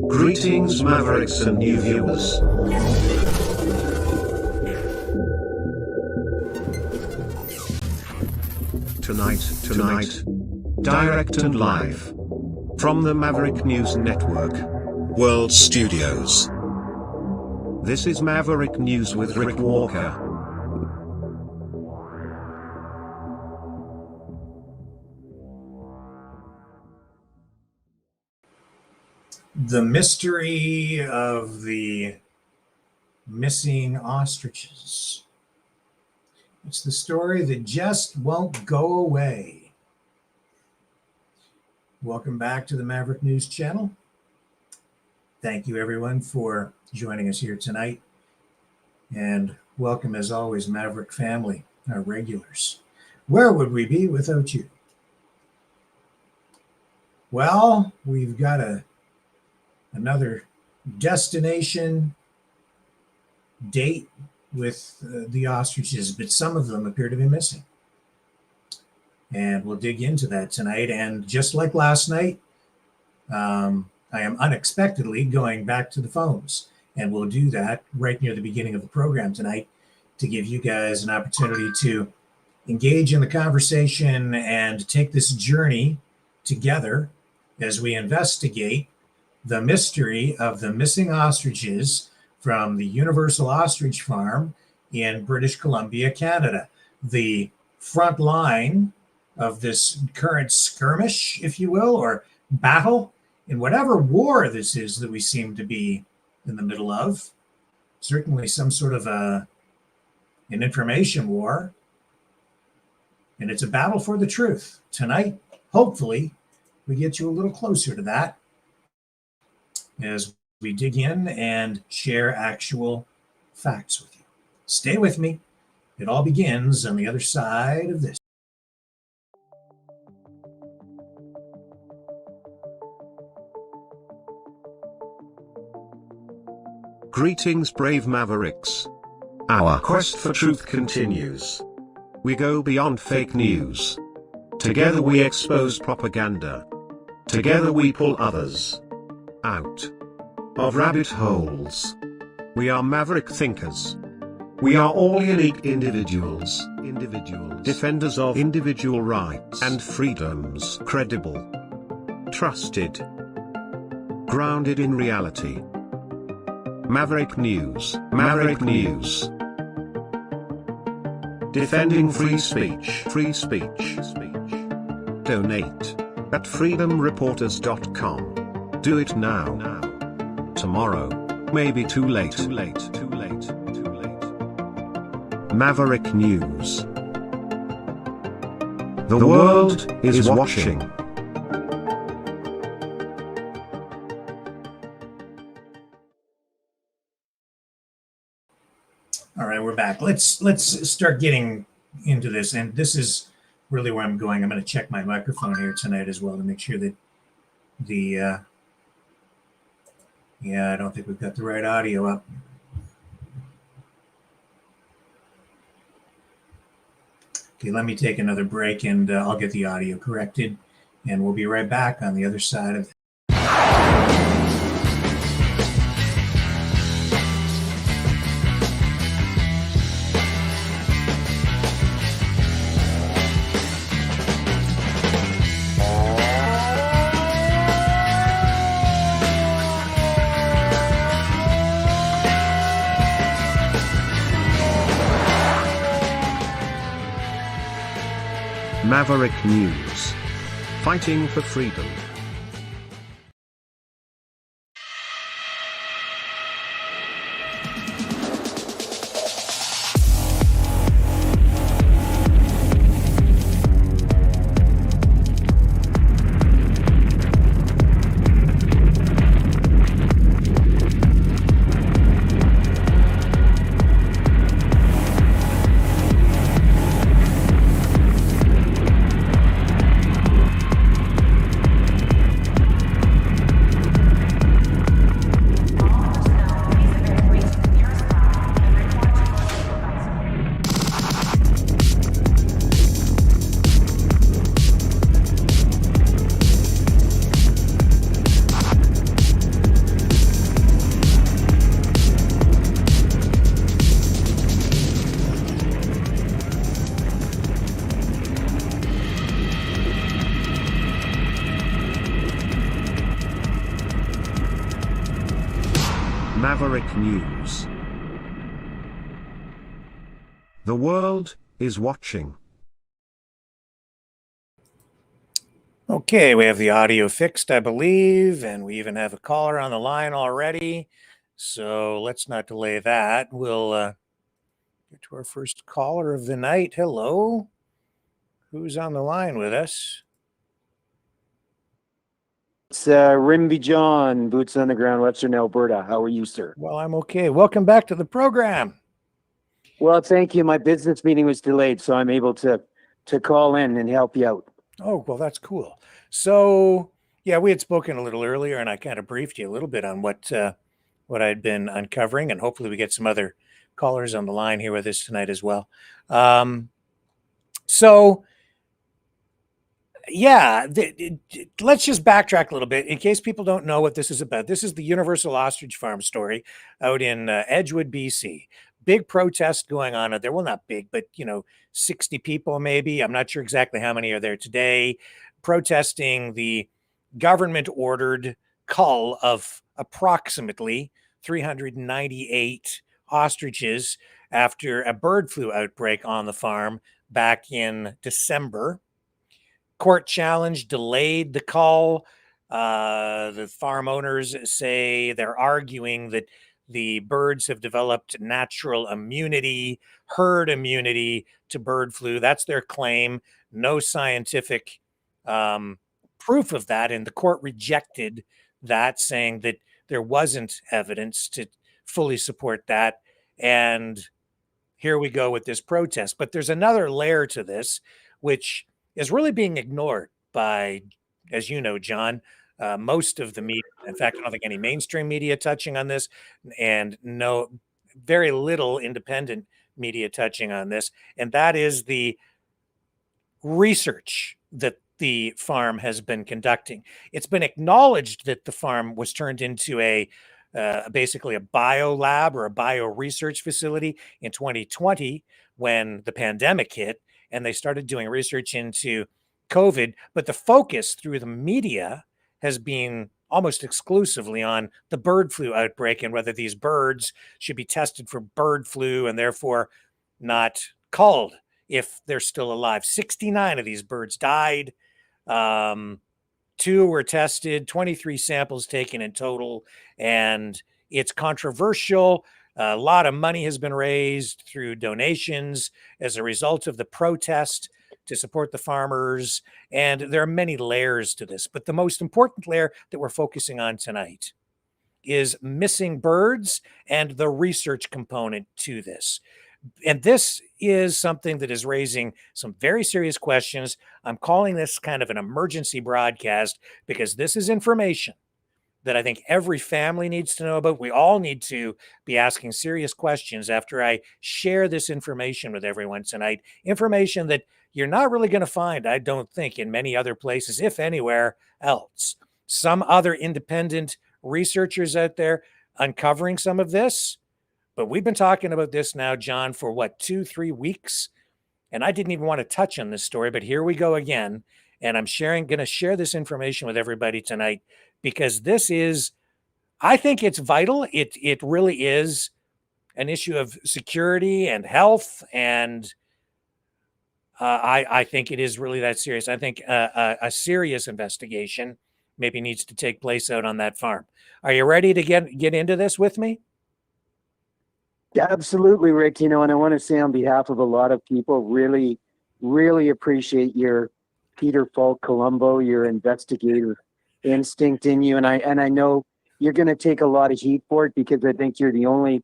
Greetings, Mavericks and new viewers. Tonight, direct and live from the Maverick News Network World Studios. This is Maverick News with Rick Walker. The mystery of the missing ostriches. It's the story that just won't go away. Welcome back to the Maverick News Channel. Thank you, everyone, for joining us here tonight. And welcome, as always, Maverick family, our regulars. Where would we be without you? Well, we've got another destination date with the ostriches, but some of them appear to be missing. And we'll dig into that tonight. And just like last night, I am unexpectedly going back to the phones. And we'll do that right near the beginning of the program tonight to give you guys an opportunity to engage in the conversation and take this journey together as we investigate the mystery of the missing ostriches from the Universal Ostrich Farm in British Columbia, Canada. The front line of this current skirmish, if you will, or battle, in whatever war this is that we seem to be in the middle of. Certainly some sort of an information war. And it's a battle for the truth. Tonight, hopefully, we get you a little closer to that as we dig in and share actual facts with you. Stay with me. It all begins on the other side of this. Greetings, brave Mavericks. Our quest for truth continues. We go beyond fake news. Together we expose propaganda. Together we pull others out of rabbit holes. We are maverick thinkers. We are all unique individuals, defenders of individual rights and freedoms, credible, trusted, grounded in reality. Maverick News, defending free speech, Donate at freedomreporters.com. Do it now. Tomorrow may be too late. Maverick News. The world is watching. All right, we're back. Let's start getting into this, and this is really where I'm going. I'm going to check my microphone here tonight as well to make sure that the I don't think we've got the right audio up. Okay, let me take another break and I'll get the audio corrected, and we'll be right back on the other side of Maverick News. Fighting for freedom. Maverick News. The world is watching. Okay, we have the audio fixed, I believe, and we even have a caller on the line already. So let's not delay that. We'll get to our first caller of the night. Hello. Who's on the line with us? It's Rimby John, boots on the ground, Western Alberta. How are you, sir? Well, I'm okay. Welcome back to the program. Well, thank you. My business meeting was delayed, so I'm able to call in and help you out. Oh, well, that's cool. So, yeah, we had spoken a little earlier, and I kind of briefed you a little bit on what I'd been uncovering, and hopefully we get some other callers on the line here with us tonight as well. So, yeah, let's just backtrack a little bit in case people don't know what this is about. This is the Universal Ostrich Farm story out in Edgewood, BC. Big protest going on out there. Well, not big, but 60 people maybe. I'm not sure exactly how many are there today, protesting the government-ordered cull of approximately 398 ostriches after a bird flu outbreak on the farm back in December. Court challenge delayed the cull. The farm owners say they're arguing that the birds have developed natural immunity, herd immunity to bird flu. That's their claim. No scientific proof of that. And the court rejected that, saying that there wasn't evidence to fully support that. And here we go with this protest. But there's another layer to this, which is really being ignored by, as you know, John, most of the media. In fact, I don't think any mainstream media touching on this, and very little independent media touching on this. And that is the research that the farm has been conducting. It's been acknowledged that the farm was turned into basically a bio lab or a bio research facility in 2020 when the pandemic hit, and they started doing research into COVID. But the focus through the media has been almost exclusively on the bird flu outbreak and whether these birds should be tested for bird flu and therefore not culled if they're still alive. 69 of these birds died. 2 were tested, 23 samples taken in total, and it's controversial. A lot of money has been raised through donations as a result of the protest to support the farmers, and there are many layers to this. But the most important layer that we're focusing on tonight is missing birds and the research component to this. And this is something that is raising some very serious questions. I'm calling this kind of an emergency broadcast because this is information that I think every family needs to know about. We all need to be asking serious questions after I share this information with everyone tonight. Information that you're not really going to find, I don't think, in many other places, if anywhere else. Some other independent researchers out there uncovering some of this. But we've been talking about this now, John, for 2-3 weeks? And I didn't even want to touch on this story, but here we go again. And I'm going to share this information with everybody tonight because this is, I think it's vital. It really is an issue of security and health. And I think it is really that serious. I think a serious investigation maybe needs to take place out on that farm. Are you ready to get into this with me? Yeah, absolutely, Rick. And I want to say on behalf of a lot of people, really, really appreciate your Peter Falk Colombo, your investigative instinct in you. And I know you're going to take a lot of heat for it because I think you're the only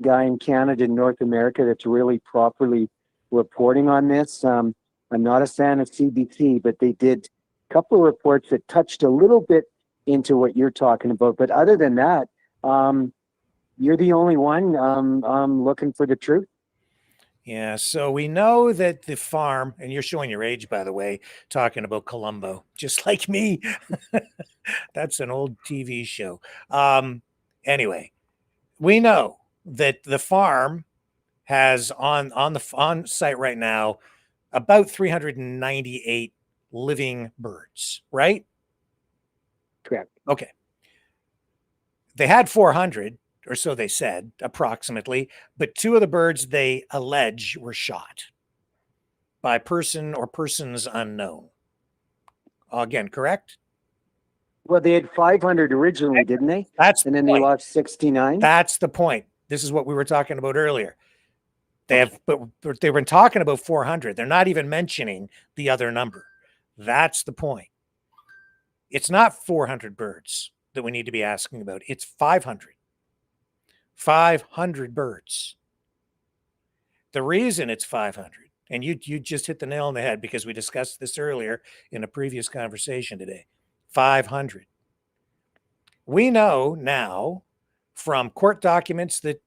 guy in Canada and North America that's really properly reporting on this. I'm not a fan of CBC, but they did a couple of reports that touched a little bit into what you're talking about. But other than that, you're the only one looking for the truth. Yeah, so we know that the farm, and you're showing your age, by the way, talking about Columbo, just like me. That's an old TV show. Anyway, we know that the farm has on site right now about 398 living birds, right? Correct. Okay. They had 400 or so they said, approximately. But 2 of the birds they allege were shot by person or persons unknown. Again, correct? Well, they had 500 originally, didn't they? That's And then the they point. lost 69. That's the point. This is what we were talking about earlier. They have, but they've been talking about 400. They're not even mentioning the other number. That's the point. It's not 400 birds that we need to be asking about. It's 500. 500 birds. The reason it's 500, and you just hit the nail on the head because we discussed this earlier in a previous conversation today. 500. We know now from court documents that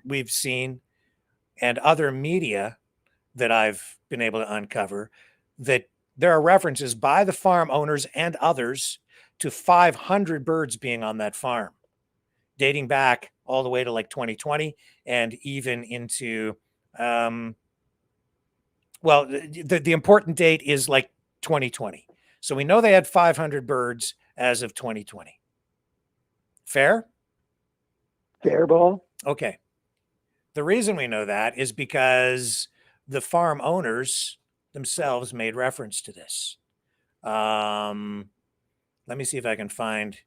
we've seen and other media that I've been able to uncover that there are references by the farm owners and others to 500 birds being on that farm, dating back all the way to like 2020 and even into, well, the important date is like 2020. So we know they had 500 birds as of 2020. Fair? Fair ball. Okay. The reason we know that is because the farm owners themselves made reference to this. Let me see if I can find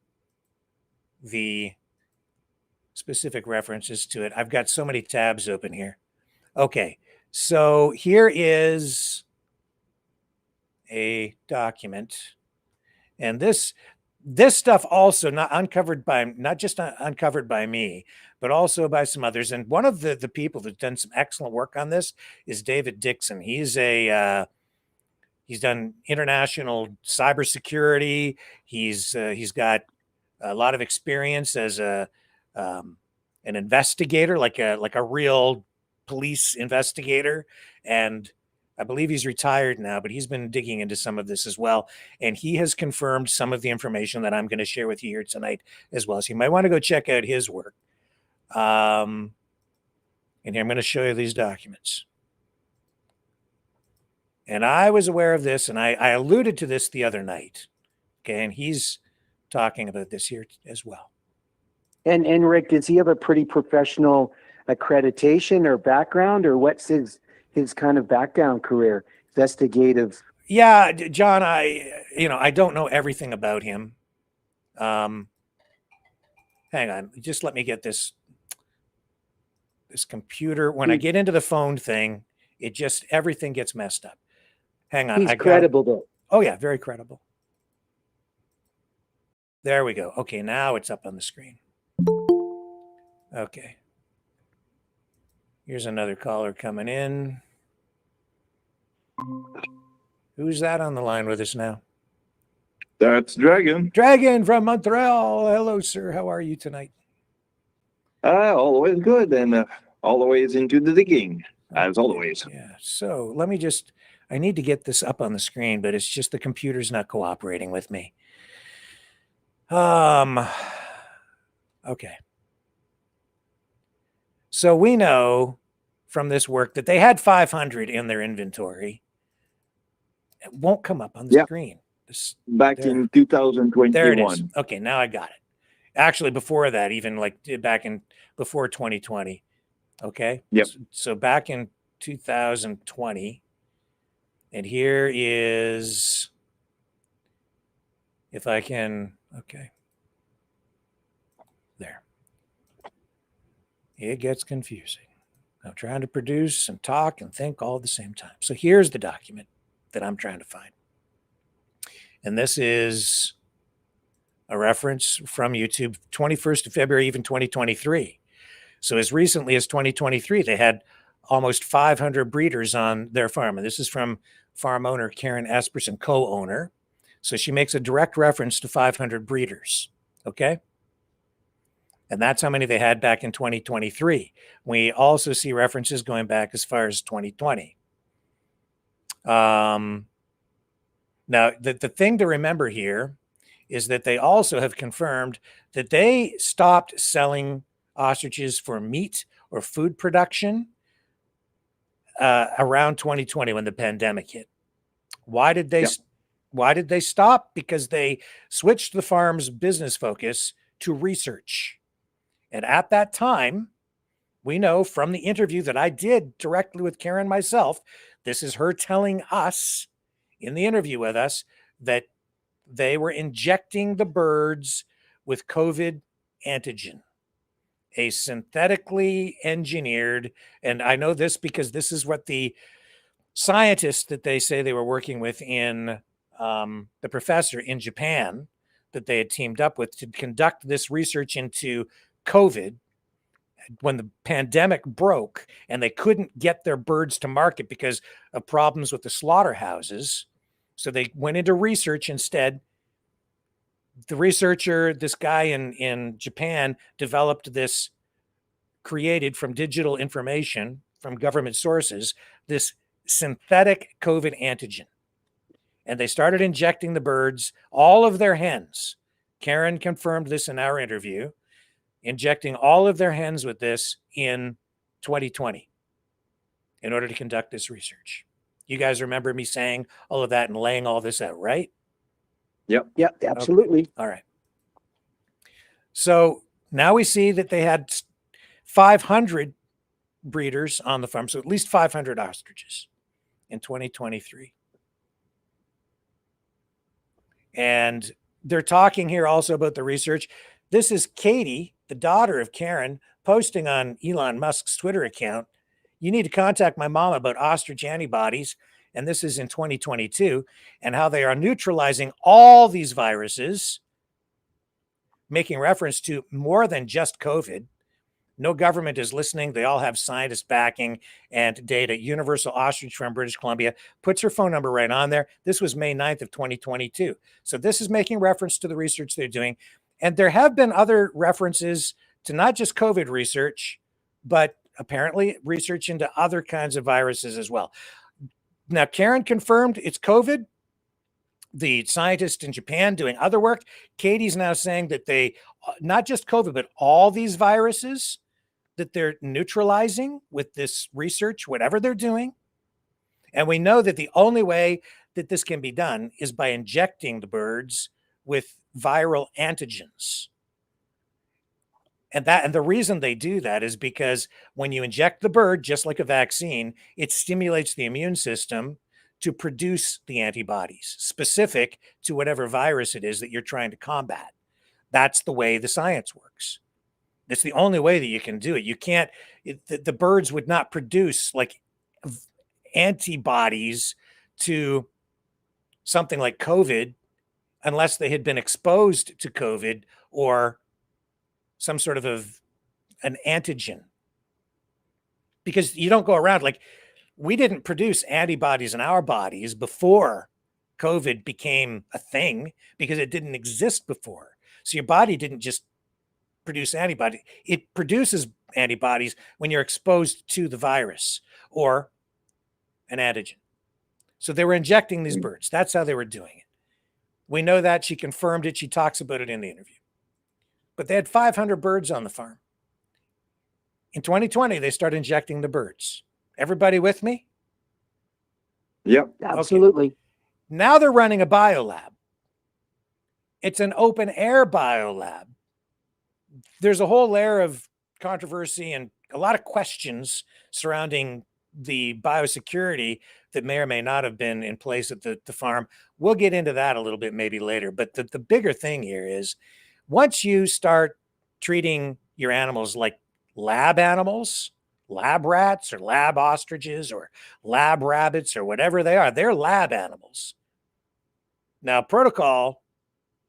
the specific references to it. I've got so many tabs open here. Okay, so here is a document, and this stuff also not just uncovered by me, but also by some others. And one of the people that's done some excellent work on this is David Dixon. He's he's done international cybersecurity. He's got a lot of experience as an investigator, like a real police investigator. And I believe he's retired now, but he's been digging into some of this as well. And he has confirmed some of the information that I'm going to share with you here tonight as well. So you might want to go check out his work. And here I'm going to show you these documents. And I was aware of this, and I alluded to this the other night. Okay, and he's talking about this here as well. And Rick, does he have a pretty professional accreditation or background, or what's his kind of background career? Investigative. Yeah, John, I don't know everything about him. Hang on, just let me get this computer. When I get into the phone thing, everything gets messed up. Hang on. He's credible though. Oh yeah, very credible. There we go. Okay, now it's up on the screen. Okay. Here's another caller coming in. Who's that on the line with us now? That's Dragon. Dragon from Montreal. Hello, sir. How are you tonight? Always good, and always into the digging, as always. Yeah. So let me I need to get this up on the screen, but it's just the computer's not cooperating with me. Okay. So we know from this work that they had 500 in their inventory. It won't come up on the screen. Back in 2021. There it is. Okay, now I got it. Actually, before that, even like before 2020. Okay. Yep. So back in 2020, and here is, if I can, okay. There. It gets confusing. I'm trying to produce and talk and think all at the same time. So here's the document that I'm trying to find. And this is a reference from YouTube, 21st of February, even 2023. So as recently as 2023, they had almost 500 breeders on their farm. And this is from farm owner Karen Esperson, co-owner. So she makes a direct reference to 500 breeders. Okay. And that's how many they had back in 2023. We also see references going back as far as 2020. Now, the thing to remember here is that they also have confirmed that they stopped selling ostriches for meat or food production around 2020 when the pandemic hit. Why did they stop? Because they switched the farm's business focus to research. And at that time, we know from the interview that I did directly with Karen myself, this is her telling us in the interview with us that they were injecting the birds with COVID antigen, a synthetically engineered, and I know this because this is what the scientists that they say they were working with in the professor in Japan that they had teamed up with to conduct this research into COVID when the pandemic broke and they couldn't get their birds to market because of problems with the slaughterhouses. So they went into research instead. The researcher, this guy in Japan, developed this, created from digital information from government sources, this synthetic COVID antigen. And they started injecting the birds, all of their hens. Karen confirmed this in our interview, injecting all of their hens with this in 2020 in order to conduct this research. You guys remember me saying all of that and laying all this out, right? Yep. Yeah, absolutely. Okay. All right. So now we see that they had 500 breeders on the farm, so at least 500 ostriches in 2023. And they're talking here also about the research. This is Katie, the daughter of Karen, posting on Elon Musk's Twitter account. You need to contact my mom about ostrich antibodies. And this is in 2022, and how they are neutralizing all these viruses, making reference to more than just COVID. No government is listening. They all have scientist backing and data. Universal Ostrich from British Columbia puts her phone number right on there. This was May 9th of 2022. So this is making reference to the research they're doing. And there have been other references to not just COVID research, but apparently research into other kinds of viruses as well. Now, Karen confirmed it's COVID. The scientist in Japan doing other work. Katie's now saying that they, not just COVID, but all these viruses that they're neutralizing with this research, whatever they're doing. And we know that the only way that this can be done is by injecting the birds with viral antigens. And the reason they do that is because when you inject the bird, just like a vaccine, it stimulates the immune system to produce the antibodies specific to whatever virus it is that you're trying to combat. That's the way the science works. It's the only way that you can do it. You can't, the birds would not produce like antibodies to something like COVID unless they had been exposed to COVID or some sort of an antigen. Because you don't go around, like, we didn't produce antibodies in our bodies before COVID became a thing because it didn't exist before. So your body didn't just produce antibodies. It produces antibodies when you're exposed to the virus or an antigen. So they were injecting these birds. That's how they were doing it. We know that. She confirmed it. She talks about it in the interview. But they had 500 birds on the farm. In 2020, they started injecting the birds. Everybody with me? Yep. Absolutely. Okay. Now they're running a biolab. It's an open air biolab. There's a whole layer of controversy and a lot of questions surrounding the biosecurity that may or may not have been in place at the farm. We'll get into that a little bit maybe later. But the bigger thing here is once you start treating your animals like lab animals, lab rats or lab ostriches or lab rabbits or whatever they are, they're lab animals. Now, protocol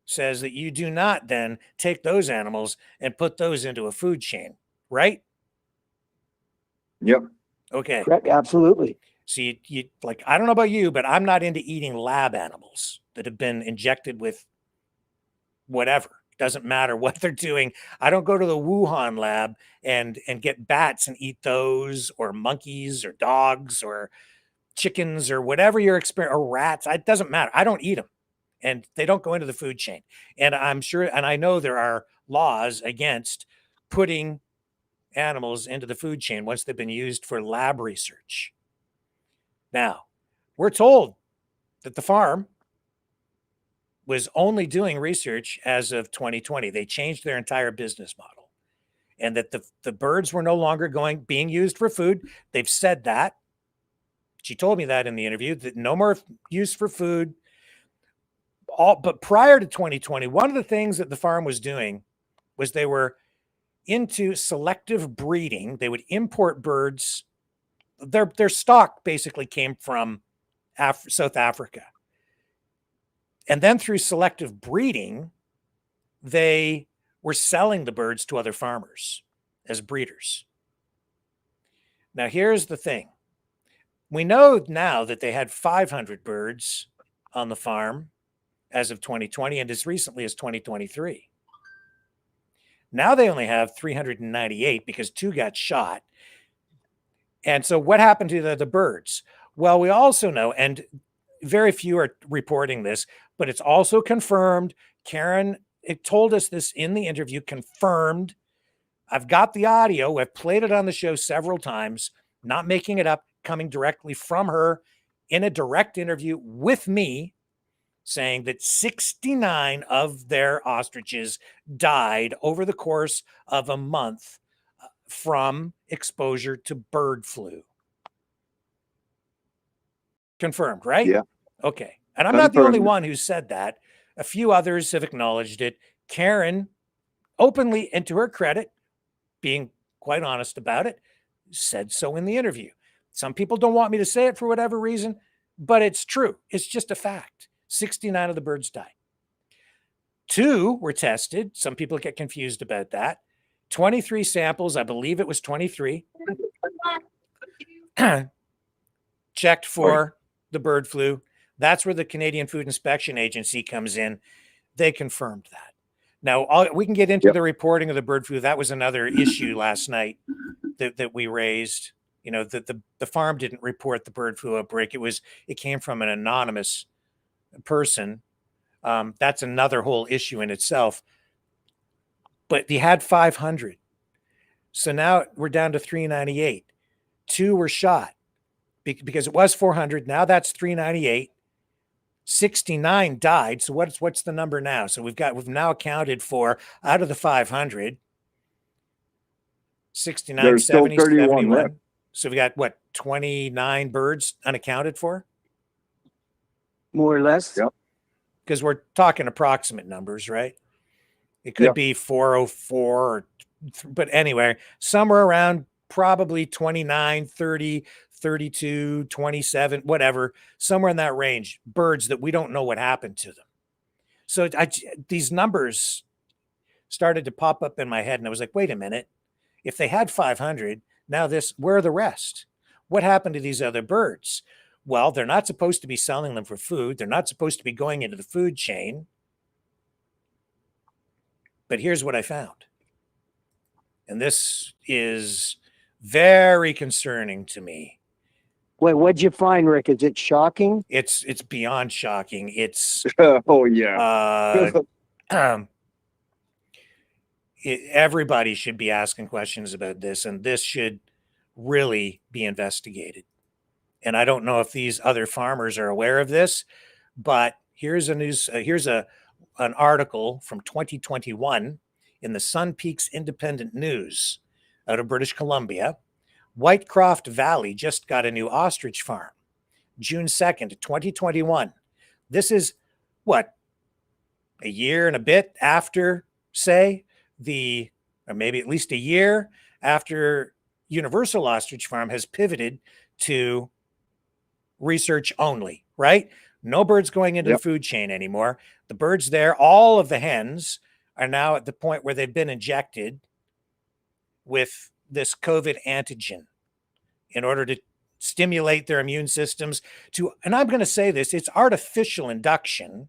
says that you do not then take those animals and put those into a food chain, right? Yep. Okay. Correct. Absolutely. So you like, I don't know about you, but I'm not into eating lab animals that have been injected with whatever. Doesn't matter what they're doing. I don't go to the Wuhan lab and get bats and eat those, or monkeys or dogs or chickens or whatever your experience, or rats. It doesn't matter. I don't eat them, and they don't go into the food chain. And I'm sure, and I know there are laws against putting animals into the food chain once they've been used for lab research. Now, we're told that the farm was only doing research as of 2020. They changed their entire business model. and that the birds were no longer being used for food. They've said that. She told me that in the interview, that no more use for food. But prior to 2020, one of the things that the farm was doing was they were into selective breeding. They would import birds. Their stock basically came from South Africa. And then through selective breeding, they were selling the birds to other farmers as breeders. Now, here's the thing. We know now that they had 500 birds on the farm as of 2020 and as recently as 2023. Now they only have 398 because 2 got shot. And so what happened to the birds? Well, we also know, and very few are reporting this, but it's also confirmed. Karen, it told us this in the interview, confirmed. I've got the audio. I've played it on the show several times, not making it up, coming directly from her in a direct interview with me, saying that 69 of their ostriches died over the course of a month from exposure to bird flu. Confirmed, right? Yeah. Okay. And I'm not the only one who said that. A few others have acknowledged it. Karen, openly and to her credit, being quite honest about it, said so in the interview. Some people don't want me to say it for whatever reason, but it's true. It's just a fact. 69 of the birds died. 2 were tested. Some people get confused about that. 23 samples, I believe it was 23, checked for the bird flu. That's where the Canadian Food Inspection Agency comes in. They confirmed that. Now, we can get into the reporting of the bird flu. That was another issue last night that we raised. You know, the farm didn't report the bird flu outbreak. It came from an anonymous person. That's another whole issue in itself. But they had 500. So now we're down to 398. 2 were shot because it was 400. Now that's 398. 69 died. So what's the number now? So we've now accounted for, out of the 500, 69, There's 70, still 31 71. left. So we got 29 birds unaccounted for? More or less. Yep. Because we're talking approximate numbers, right? It could be 404, but anyway, somewhere around probably 29, 30, 32, 27, whatever, somewhere in that range, birds that we don't know what happened to them. So these numbers started to pop up in my head, and I was like, wait a minute. If they had 500, now where are the rest? What happened to these other birds? Well, they're not supposed to be selling them for food. They're not supposed to be going into the food chain. But here's what I found. And this is very concerning to me. Wait, what'd you find, Rick? Is it shocking? It's beyond shocking. It's Oh yeah. Everybody should be asking questions about this, and this should really be investigated. And I don't know if these other farmers are aware of this, but here's an article from 2021 in the Sun Peaks Independent News out of British Columbia. Whitecroft Valley just got a new ostrich farm, June 2nd, 2021. This is what, a year and a bit after, say, or maybe at least a year after Universal Ostrich Farm has pivoted to research only, right? No birds going into the food chain anymore. The birds there, all of the hens are now at the point where they've been injected with this COVID antigen in order to stimulate their immune systems and I'm going to say this, it's artificial induction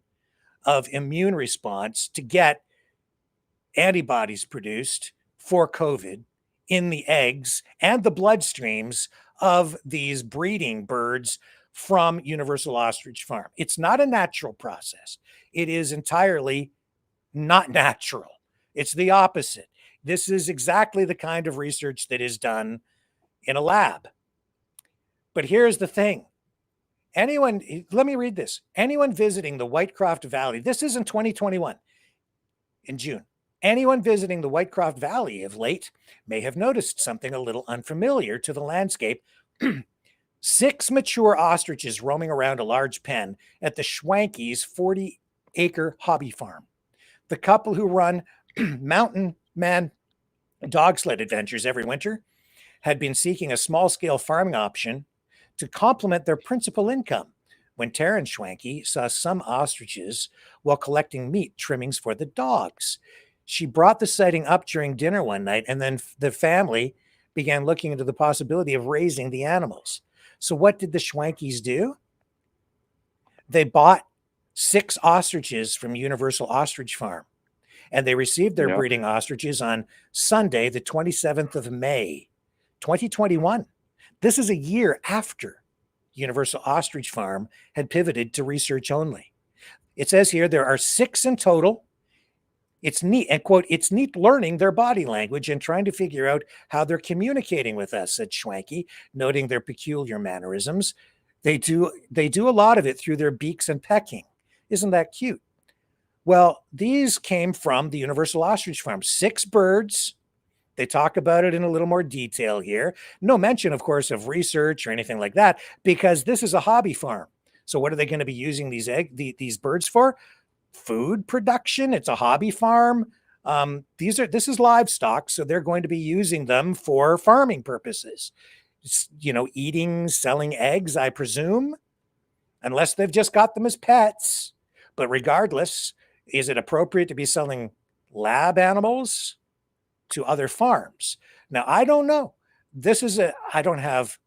of immune response to get antibodies produced for COVID in the eggs and the bloodstreams of these breeding birds from Universal Ostrich Farm. It's not a natural process. It is entirely not natural. It's the opposite. This is exactly the kind of research that is done in a lab. But here's the thing. Let me read this. Anyone visiting the Whitecroft Valley, this is in 2021, in June. Anyone visiting the Whitecroft Valley of late may have noticed something a little unfamiliar to the landscape. 6 mature ostriches roaming around a large pen at the Schwanke's 40-acre hobby farm. The couple who run Mountain Man dog sled adventures every winter had been seeking a small-scale farming option to complement their principal income when Taryn Schwanke saw some ostriches while collecting meat trimmings for the dogs. She brought the sighting up during dinner one night, and then the family began looking into the possibility of raising the animals. So what did the Schwankes do? They bought 6 ostriches from Universal Ostrich Farm, and they received their breeding ostriches on Sunday, the 27th of May, 2021. This is a year after Universal Ostrich Farm had pivoted to research only. It says here there are 6 in total. It's neat, and quote, "It's neat learning their body language and trying to figure out how they're communicating with us," said Schwanke, noting their peculiar mannerisms. They do a lot of it through their beaks and pecking. Isn't that cute? Well, these came from the Universal Ostrich Farm. 6 birds. They talk about it in a little more detail here. No mention, of course, of research or anything like that, because this is a hobby farm. So what are they going to be using these birds for? Food production. It's a hobby farm. This is livestock, so they're going to be using them for farming purposes. Eating, selling eggs, I presume, unless they've just got them as pets. But regardless, is it appropriate to be selling lab animals to other farms? Now, I don't know. I don't have,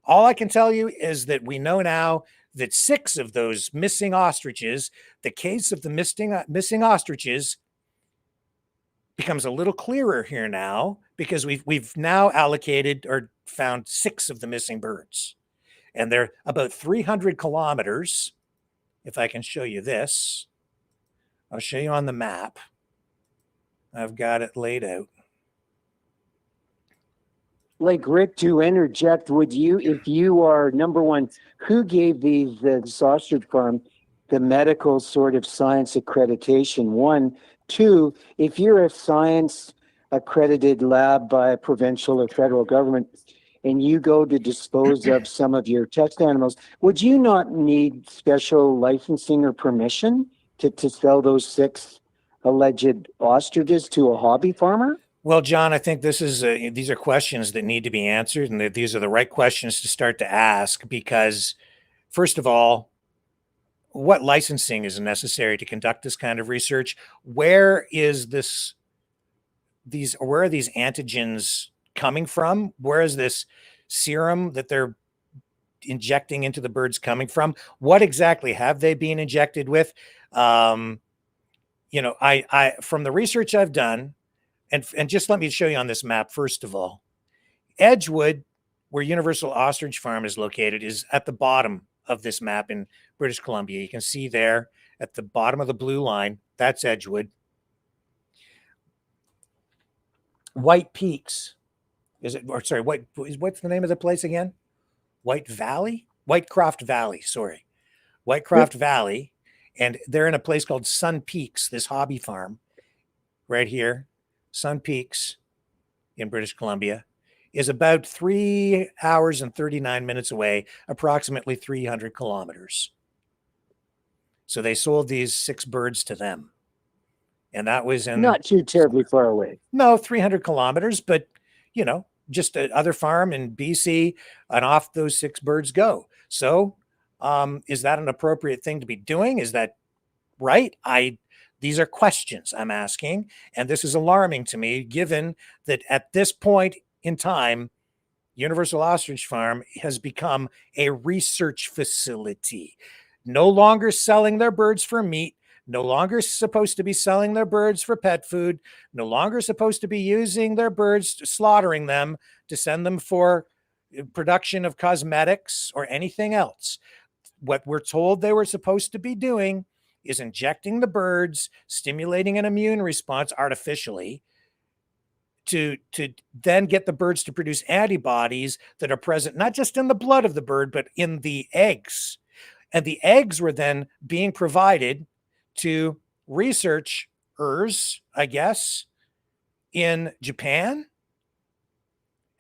all I can tell you is that we know now that 6 of those missing ostriches, the case of the missing ostriches becomes a little clearer here now, because we've now allocated or found 6 of the missing birds. And they're about 300 kilometers. If I can show you this, I'll show you on the map. I've got it laid out. Like, Rick, to interject, would you, if you are, number one, who gave the ostrich farm the medical sort of science accreditation? 1, 2, if you're a science accredited lab by a provincial or federal government and you go to dispose of some of your test animals, would you not need special licensing or permission to sell those 6 alleged ostriches to a hobby farmer? Well, John, I think these are questions that need to be answered, and these are the right questions to start to ask, because, first of all, what licensing is necessary to conduct this kind of research? Where are these antigens coming from? Where is this serum that they're injecting into the birds coming from? What exactly have they been injected with? I from the research I've done, and just let me show you on this map, first of all. Edgewood, where Universal Ostrich Farm is located, is at the bottom of this map in British Columbia. You can see there at the bottom of the blue line, that's Edgewood. White Peaks, what's the name of the place again? Whitecroft Valley, sorry. Whitecroft Valley, and they're in a place called Sun Peaks, this hobby farm right here. Sun Peaks in British Columbia is about 3 hours and 39 minutes away, approximately 300 kilometers. So they sold these 6 birds to them. And that was not too terribly far away. No, 300 kilometers, but just another farm in BC, and off those 6 birds go. So is that an appropriate thing to be doing? Is that right? These are questions I'm asking, and this is alarming to me, given that at this point in time, Universal Ostrich Farm has become a research facility. No longer selling their birds for meat, no longer supposed to be selling their birds for pet food, no longer supposed to be using their birds, slaughtering them to send them for production of cosmetics or anything else. What we're told they were supposed to be doing is injecting the birds, stimulating an immune response artificially to then get the birds to produce antibodies that are present not just in the blood of the bird, but in the eggs. And the eggs were then being provided to research I guess, in Japan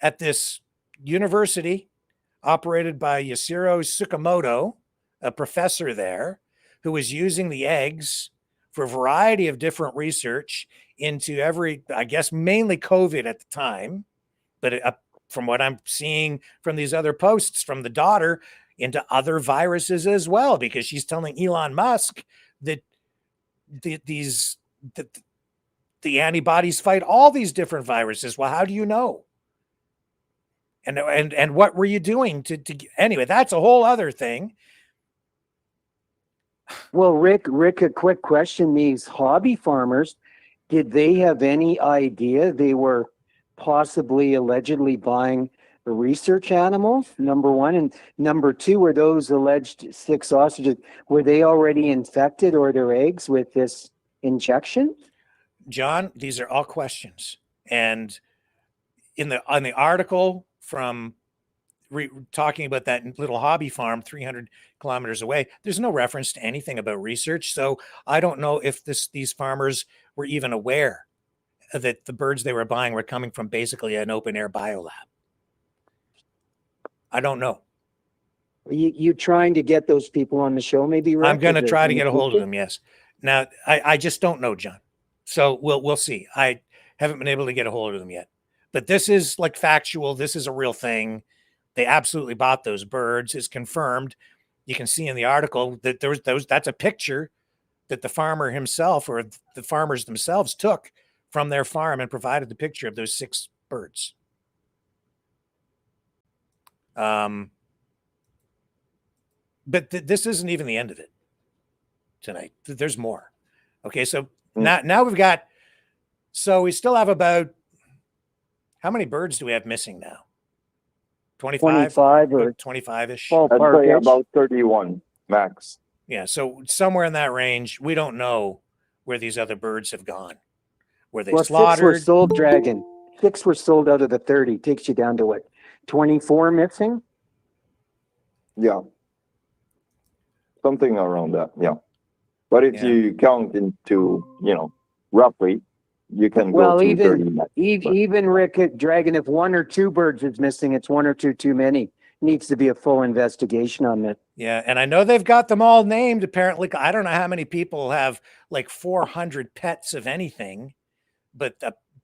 at this university operated by Yasuhiro Tsukamoto, a professor there, who was using the eggs for a variety of different research into I guess, mainly COVID at the time, but from what I'm seeing from these other posts from the daughter, into other viruses as well, because she's telling Elon Musk that the antibodies fight all these different viruses. Well, how do you know? And what were you doing to anyway? That's a whole other thing. Well, Rick, a quick question. These hobby farmers, did they have any idea they were possibly allegedly buying the research animals? Number one. And number two, were those alleged 6 ostriches, were they already infected or their eggs with this injection? John, these are all questions. And on the article from talking about that little hobby farm 300 kilometers away, there's no reference to anything about research. So I don't know if these farmers were even aware that the birds they were buying were coming from basically an open air biolab. I don't know. You trying to get those people on the show, maybe, Rick? I'm going to try to get a hold of them, yes. Now, I just don't know, John. So we'll see. I haven't been able to get a hold of them yet. But this is like factual. This is a real thing. They absolutely bought those birds. It's confirmed. You can see in the article that that's a picture that the farmer himself or the farmers themselves took from their farm and provided the picture of those 6 birds. But this isn't even the end of it tonight. There's more. Okay, so now we've got, so we still have about, how many birds do we have missing now? 25? 25 or 25-ish. I'd say about 31 max. Yeah, so somewhere in that range. We don't know where these other birds have gone. Were they slaughtered? 6 were sold, Dragon. 6 were sold out of the 30. Takes you down to what? 24 missing? Yeah. Something around that, yeah. But if you count into, roughly, you can go to 30 max. Even Rick, Dragon, if 1 or 2 birds is missing, it's 1 or 2 too many. Needs to be a full investigation on that. Yeah, and I know they've got them all named, apparently. I don't know how many people have like 400 pets of anything, but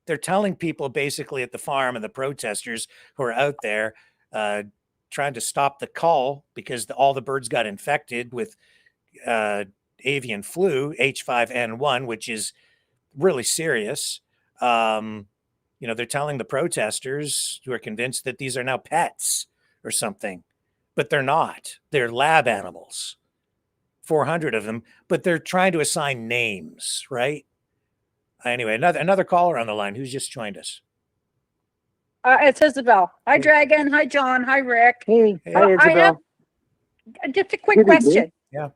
they're telling people basically at the farm and the protesters who are out there trying to stop the cull because all the birds got infected with avian flu, H5N1, which is really serious. They're telling the protesters who are convinced that these are now pets or something, but they're not. They're lab animals, 400 of them, but they're trying to assign names, right? Anyway, another caller on the line. Who's just joined us? It's Isabel. Hi, Dragon. Hi, John. Hi, Rick. Hey, hi, I have Isabel. just a quick question. Yeah.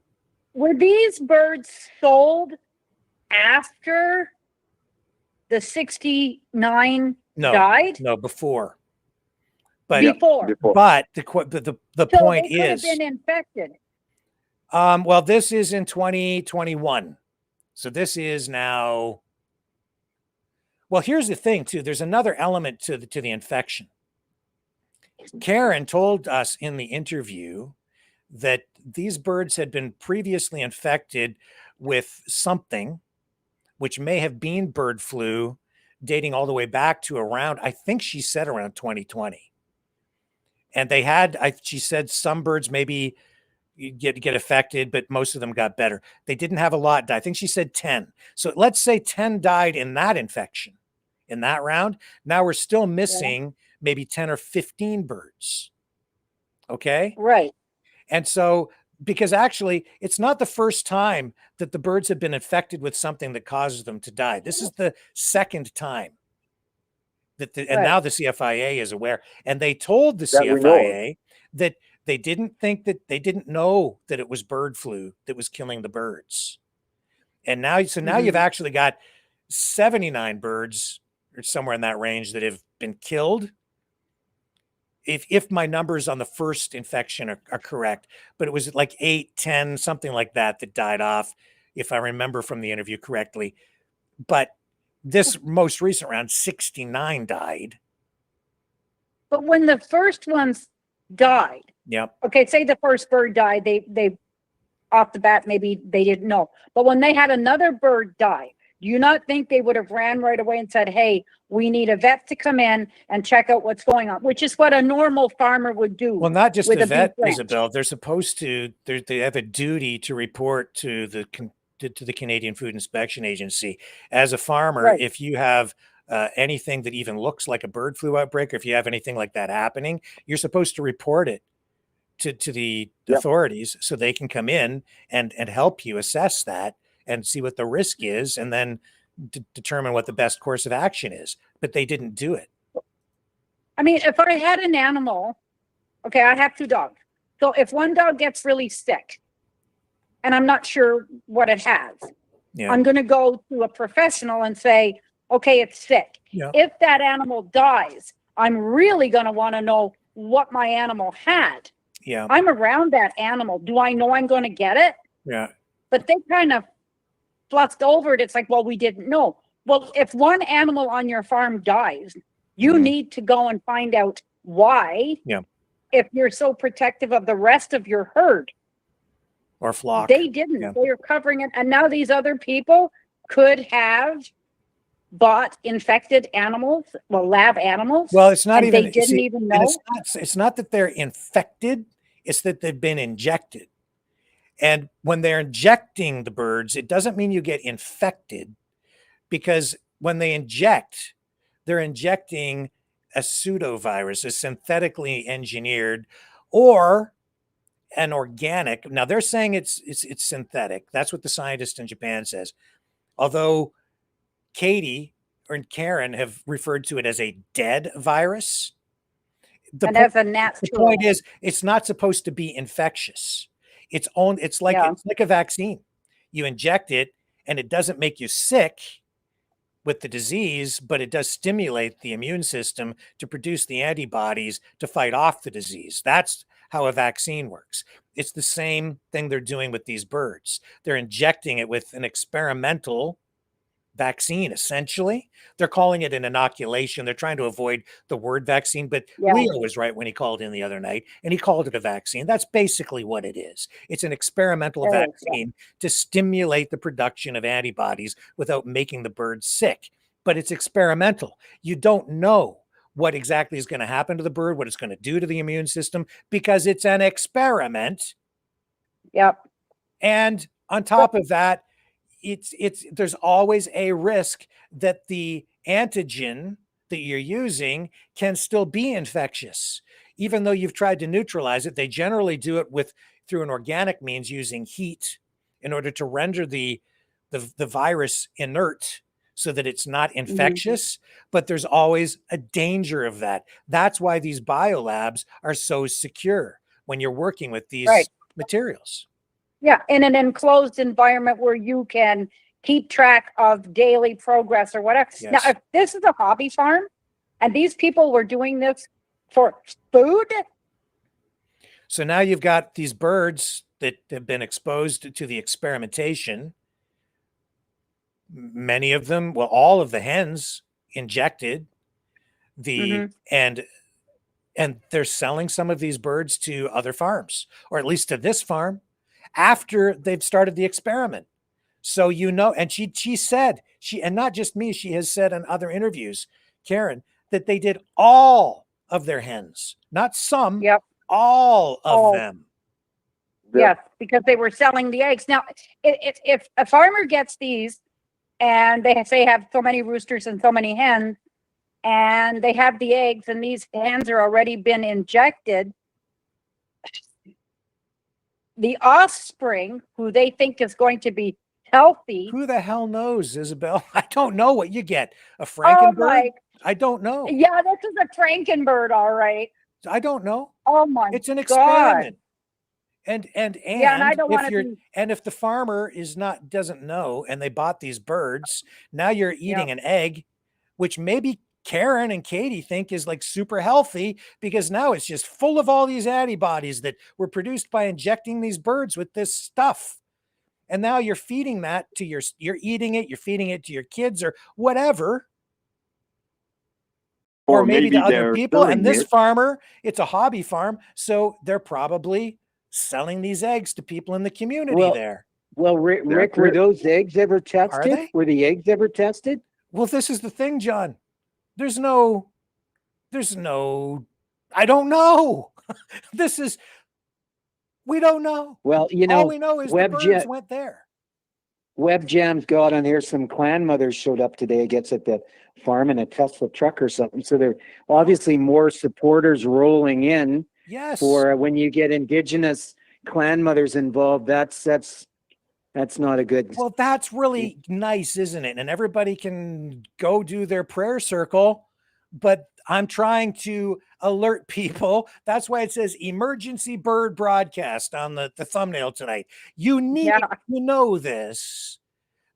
Were these birds sold after the 69 died? No, before. But Before. But the So point they could have is, been infected. well, this is in 2021. So this is now. Well, here's the thing too. There's another element to the infection. Karen told us in the interview that these birds had been previously infected with something, which may have been bird flu, dating all the way back to around, I think she said around 2020. And they had, she said some birds maybe get affected, but most of them got better. They didn't have a lot die. I think she said 10. So let's say 10 died in that infection, in that round. Now we're still missing maybe 10 or 15 birds. Okay? Right. And so, because actually, it's not the first time that the birds have been infected with something that causes them to die. This is the second time. And now the CFIA is aware. And they told the CFIA that they didn't know that it was bird flu that was killing the birds. And now, now you've actually got 79 birds or somewhere in that range that have been killed. If my numbers on the first infection are correct, but it was like 8, 10, something like that died off, if I remember from the interview correctly. But this most recent round, 69 died. But when the first ones died, Yep. okay, say the first bird died, they off the bat, maybe they didn't know. But when they had another bird die, do you not think they would have ran right away and said, hey, we need a vet to come in and check out what's going on, which is what a normal farmer would do. Well, not just with a vet, beef ranch. Isabel. They're supposed to, they have a duty to report to the Canadian Food Inspection Agency. As a farmer, Right. if you have anything that even looks like a bird flu outbreak, or if you have anything like that happening, you're supposed to report it to the authorities so they can come in and help you assess that and see what the risk is, and then determine what the best course of action is. But they didn't do it. I mean, if I had an animal, okay, I have 2 dogs. So if one dog gets really sick and I'm not sure what it has, I'm going to go to a professional and say, okay, it's sick. If that animal dies, I'm really going to want to know what my animal had. I'm around that animal. Do I know I'm going to get it? But they kind of fluffed over it. It's like, well, we didn't know. Well, if one animal on your farm dies, you need to go and find out why. If you're so protective of the rest of your herd or flock. They didn't. They were covering it. And now these other people could have bought infected animals, well, lab animals. Well, it's not even, they didn't even know. It's not that they're infected. It's that they've been injected. And when they're injecting the birds, it doesn't mean you get infected, because when they inject, they're injecting a pseudovirus, a synthetically engineered or an organic. Now they're saying it's synthetic. That's what the scientist in Japan says. Although Katie or Karen have referred to it as a dead virus. The point is, it's not supposed to be infectious. It's like a vaccine. You inject it and it doesn't make you sick with the disease, but it does stimulate the immune system to produce the antibodies to fight off the disease. That's how a vaccine works. It's the same thing they're doing with these birds. They're injecting it with an experimental vaccine, essentially. They're calling it an inoculation. They're trying to avoid the word vaccine, but Leo was right when he called in the other night, and he called it a vaccine. That's basically what it is. It's an experimental vaccine to stimulate the production of antibodies without making the bird sick. But it's experimental. You don't know what exactly is going to happen to the bird, what it's going to do to the immune system, because it's an experiment. And on top of that, there's always a risk that the antigen that you're using can still be infectious. Even though you've tried to neutralize it, they generally do it through an organic means, using heat in order to render the virus inert so that it's not infectious. But there's always a danger of that. That's why these biolabs are so secure when you're working with these materials. In an enclosed environment where you can keep track of daily progress or whatever. Now, if this is a hobby farm and these people were doing this for food. So now you've got these birds that have been exposed to the experimentation. Many of them, well, all of the hens injected and they're selling some of these birds to other farms, or at least to this farm, after they've started the experiment. So, and she said, and not just me, she has said in other interviews, Karen, that they did all of their hens, not some, all of them. Yes, because they were selling the eggs. Now, if a farmer gets these and they say have so many roosters and so many hens, and they have the eggs and these hens are already been injected, the offspring, who they think is going to be healthy. Who the hell knows, Isabel? I don't know what you get. A Frankenbird? I don't know. Yeah, this is a Frankenbird, all right. I don't know. Oh my God. It's an experiment. And I don't want to be... And if the farmer doesn't know, and they bought these birds, now you're eating an egg, which maybe Karen and Katie think is like super healthy, because now it's just full of all these antibodies that were produced by injecting these birds with this stuff. And now you're feeding that to you're eating it, you're feeding it to your kids or whatever. Or maybe to other people. And this farmer, it's a hobby farm. So they're probably selling these eggs to people in the community there. Well, Rick, were those eggs ever tested? Are they? Were the eggs ever tested? Well, this is the thing, John. There's no, I don't know. We don't know. Well, all we know is the birds went there. Web Jam's got on here. Some clan mothers showed up today, I guess, at the farm in a Tesla truck or something. So there are obviously more supporters rolling in. Yes. For when you get Indigenous clan mothers involved, that's not a good. Well, that's really nice, isn't it? And everybody can go do their prayer circle, but I'm trying to alert people. That's why it says emergency bird broadcast on the thumbnail tonight. You need to know this.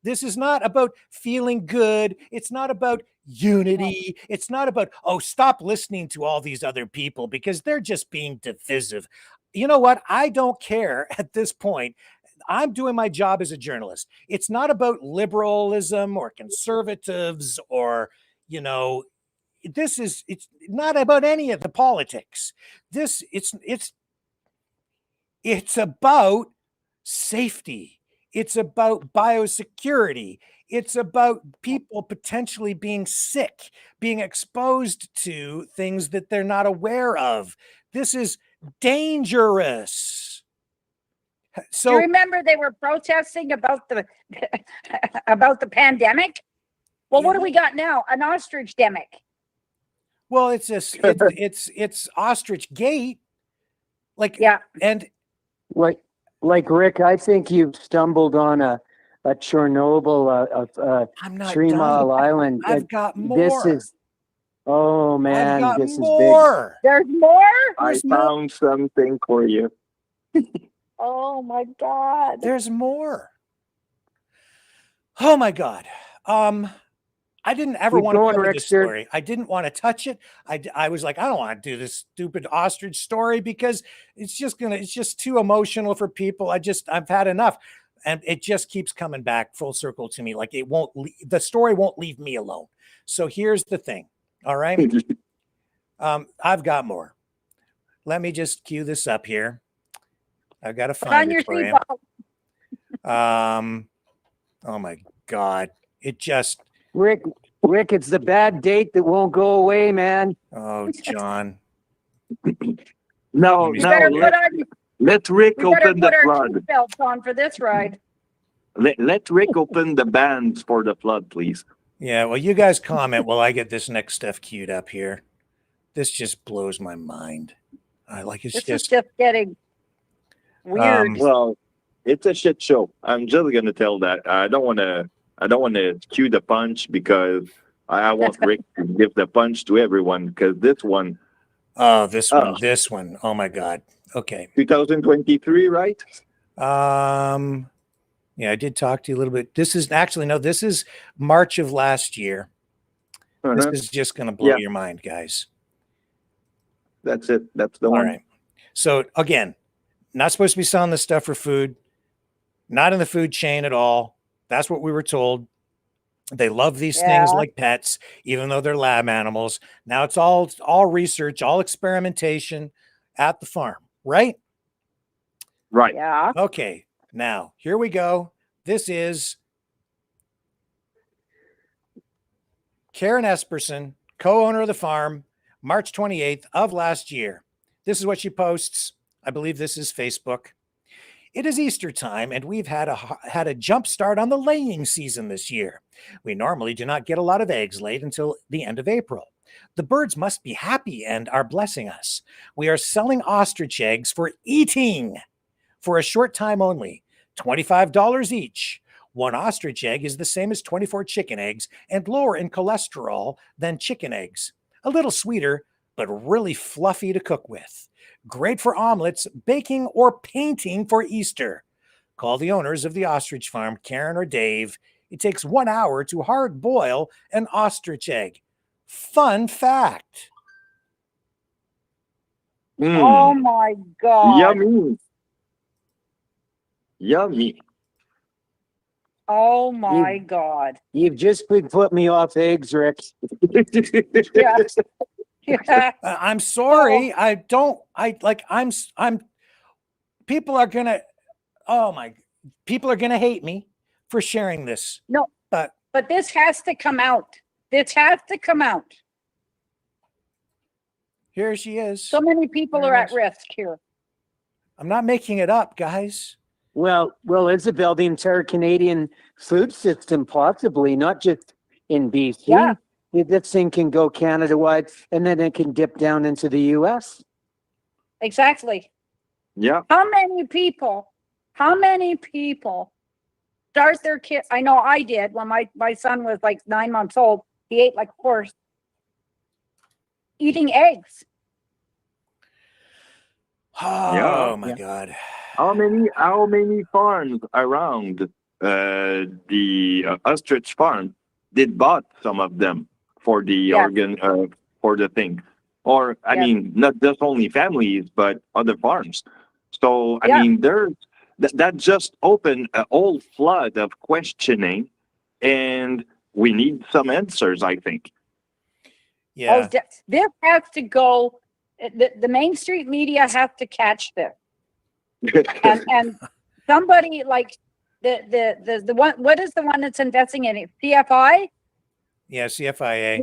This is not about feeling good. It's not about unity. It's not about, oh, stop listening to all these other people because they're just being divisive. You know what? I don't care at this point. I'm doing my job as a journalist. It's not about liberalism or conservatives or, it's not about any of the politics. It's about safety. It's about biosecurity. It's about people potentially being sick, being exposed to things that they're not aware of. This is dangerous. So do you remember they were protesting about the pandemic? Well, what do we got now? An ostrich demic. Well, it's Ostrich Gate. And like Rick, I think you've stumbled on a Chernobyl, I'm not 3 Mile Island. I've got more. This is, oh man, I've got this more. is big. There's more? I found something for you. Oh my God. There's more. Oh my God. I didn't ever want to cover this story. I didn't want to touch it. I was like, I don't want to do this stupid ostrich story because it's just too emotional for people. I've had enough. And it just keeps coming back full circle to me. Like the story won't leave me alone. So here's the thing. All right. I've got more. Let me just cue this up here. I've got to find it for you. Oh my God. It just, Rick, it's the bad date that won't go away, man. Oh, John. No, let Rick open the flood. Belts on for this ride. Let Rick open the bands for the flood, please. Yeah, well, you guys comment while I get this next stuff queued up here. This just blows my mind. It's just getting weird. Well, it's a shit show. I'm just gonna tell that. I don't want to cue the punch because I want Rick to give the punch to everyone because this one. Oh, this one. Oh my God. Okay. 2023, right? Yeah, I did talk to you a little bit. This is March of last year. This is just going to blow your mind, guys. That's it. That's the one. All right. So again, not supposed to be selling this stuff for food, not in the food chain at all. That's what we were told. They love these things like pets, even though they're lab animals. Now it's all research, all experimentation at the farm, right? Right. Yeah. Okay. Now, here we go. This is Karen Esperson, co-owner of the farm, March 28th of last year. This is what she posts. I believe this is Facebook. It is Easter time, and we've had a jump start on the laying season this year. We normally do not get a lot of eggs laid until the end of April. The birds must be happy and are blessing us. We are selling ostrich eggs for eating for a short time only, $25 each. One ostrich egg is the same as 24 chicken eggs and lower in cholesterol than chicken eggs. A little sweeter, but really fluffy to cook with. Great for omelets, baking, or painting for Easter. Call the owners of the ostrich farm, Karen or Dave. It takes 1 hour to hard boil an ostrich egg. Fun fact. Oh my God. Yummy. Yummy. Oh my God. You've just put me off eggs, Rick. Yeah. Yeah. I'm sorry. I'm people are gonna, people are gonna hate me for sharing this. No, but this has to come out. This has to come out. Here she is. So many people There are it at is. risk here. I'm not making it up, guys. Well, Isabel, the entire Canadian food system, possibly, not just in BC. Yeah. This thing can go Canada-wide, and then it can dip down into the U.S. Exactly. Yeah. How many people start their kid? I know I did when my son was like 9 months old. He ate like a horse. Eating eggs. Oh my Yeah. God. How many farms around the ostrich farm did bought some of them for the Yeah. organ for the thing? Or I Yeah. mean, not just only families, but other farms. So I Yeah. mean, that just opened a whole flood of questioning, and we need some answers, I think. Yeah. This has to go. The Main Street media has to catch this. And somebody like the one, what is the one that's investing in it? CFI? Yeah. CFIA.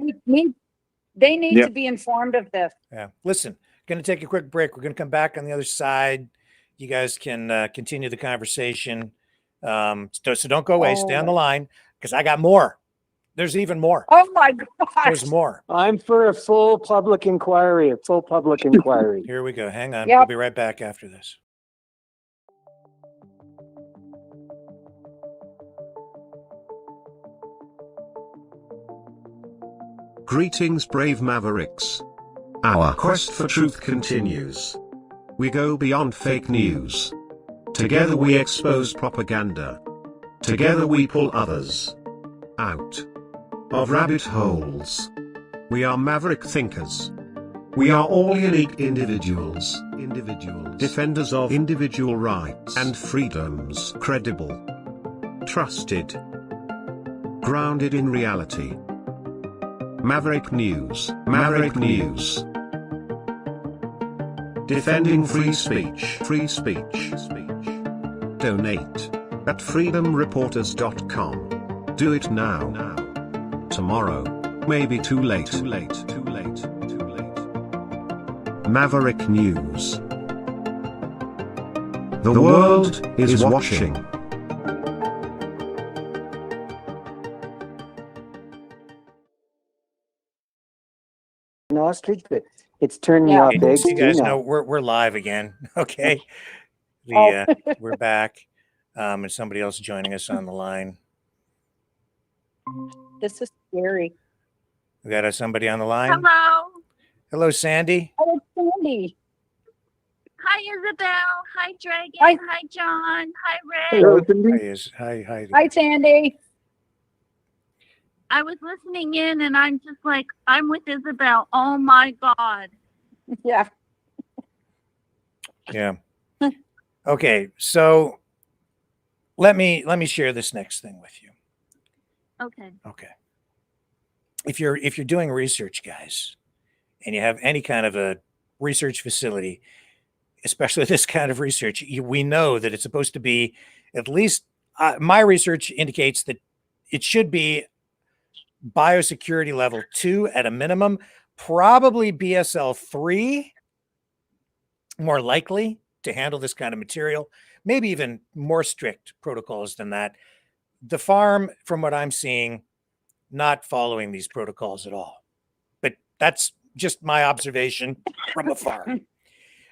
They need Yeah. to be informed of this. Yeah. Listen, going to take a quick break. We're going to come back on the other side. You guys can continue the conversation. So don't go away. Stay on the line because I got more. There's even more. Oh my gosh. There's more. I'm for a full public inquiry, Here we go. Hang on. Yep. We'll be right back after this. Greetings, brave Mavericks. Our quest for truth continues. We go beyond fake news. Together we expose propaganda. Together we pull others out of rabbit holes. We are maverick thinkers. We are all unique individuals, defenders of individual rights and freedoms, credible, trusted, grounded in reality. Maverick News, defending free speech, Donate at freedomreporters.com. Do it now. Tomorrow may be too late. Maverick News. The world is watching. An ostrich, but it's turned me Yeah. off eggs. You guys too know now. we're live again. Okay. Oh. We're back. And somebody else joining us on the line. This is scary. We got somebody on the line. Hello. Hello, Sandy. Oh, it's Sandy. Hi, Isabel. Hi, Dragon. Hi. Hi, John. Hi, Rick. Hello. Hi. Hi, Sandy. I was listening in and I'm just like, I'm with Isabel. Oh my God. Yeah. Yeah. Okay, so let me share this next thing with you. Okay. Okay. If you're doing research, guys, and you have any kind of a research facility, especially this kind of research, we know that it's supposed to be at least my research indicates that it should be biosecurity level 2 at a minimum, probably BSL 3 more likely to handle this kind of material, maybe even more strict protocols than that. The farm, from what I'm seeing, not following these protocols at all. But that's just my observation from afar.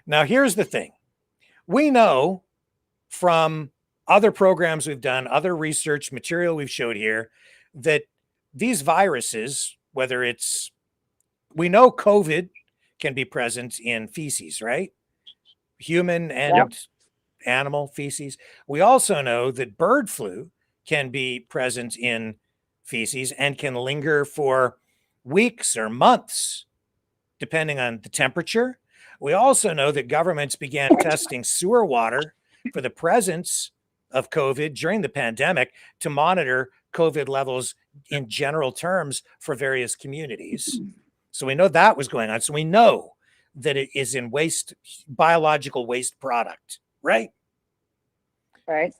Now, here's the thing. We know from other programs we've done, other research material we've showed here, that these viruses, whether it's, we know COVID can be present in feces, right? Human and animal feces. We also know that bird flu can be present in feces and can linger for weeks or months, depending on the temperature. We also know that governments began testing sewer water for the presence of COVID during the pandemic to monitor COVID levels in general terms for various communities. So we know that was going on. So we know that it is in biological waste product, right? Right.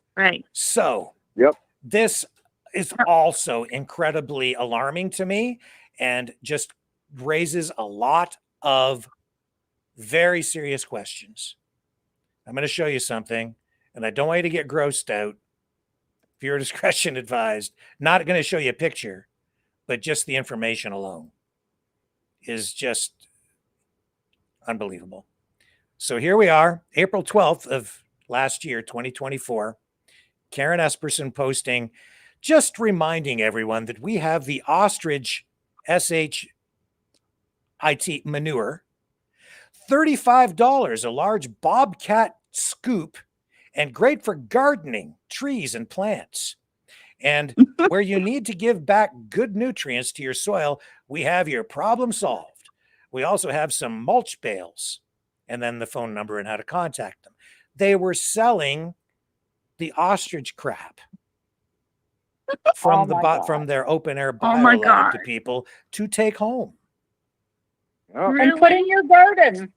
So Yep. this is also incredibly alarming to me and just raises a lot of very serious questions. I'm going to show you something, and I don't want you to get grossed out. Viewer discretion advised. Not going to show you a picture, but just the information alone is just unbelievable. So here we are, April 12th of last year, 2024. Karen Esperson posting, just reminding everyone that we have the Ostrich SHIT manure, $35 a large bobcat scoop, and great for gardening, trees, and plants. And where you need to give back good nutrients to your soil, we have your problem solved. We also have some mulch bales, and then the phone number and how to contact them. They were selling the ostrich crap from from their open air bio lab to people to take home. Oh. And put in your garden.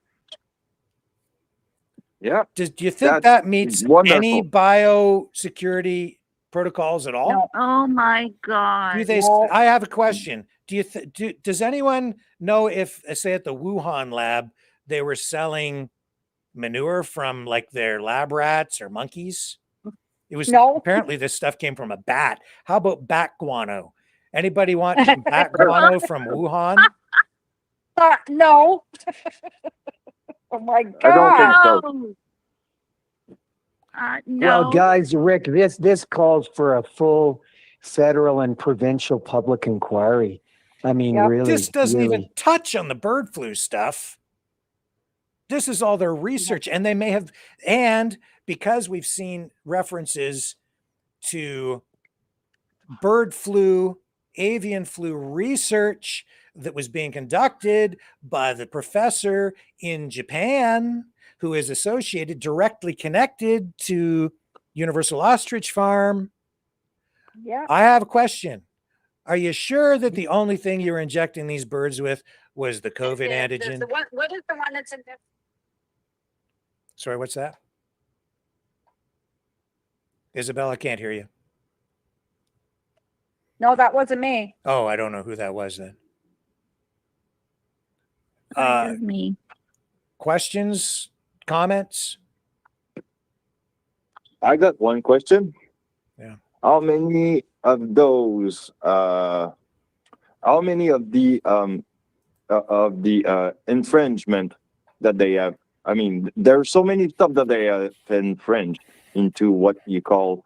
Yeah. Do you think that meets any biosecurity protocols at all? No. Oh my God. I have a question. Does anyone know if, say, at the Wuhan lab, they were selling manure from like their lab rats or monkeys? It was apparently this stuff came from a bat. How about bat guano? Anybody want some bat guano from Wuhan? No. Oh my God. I don't think so. No. Well, guys, Rick, this calls for a full federal and provincial public inquiry. I mean, really. This doesn't even touch on the bird flu stuff. This is all their research, and they may have, and because we've seen references to bird flu, avian flu research that was being conducted by the professor in Japan, who is directly connected to Universal Ostrich Farm. Yeah. I have a question. Are you sure that the only thing you were injecting these birds with was the COVID antigen? What is the one that's in there? Sorry, what's that? Isabel, I can't hear you. No, that wasn't me. Oh, I don't know who that was then. Me. Questions, comments? I got one question. Yeah. How many of those how many of the infringement that they have? I mean, there's so many stuff that they have infringed into what you call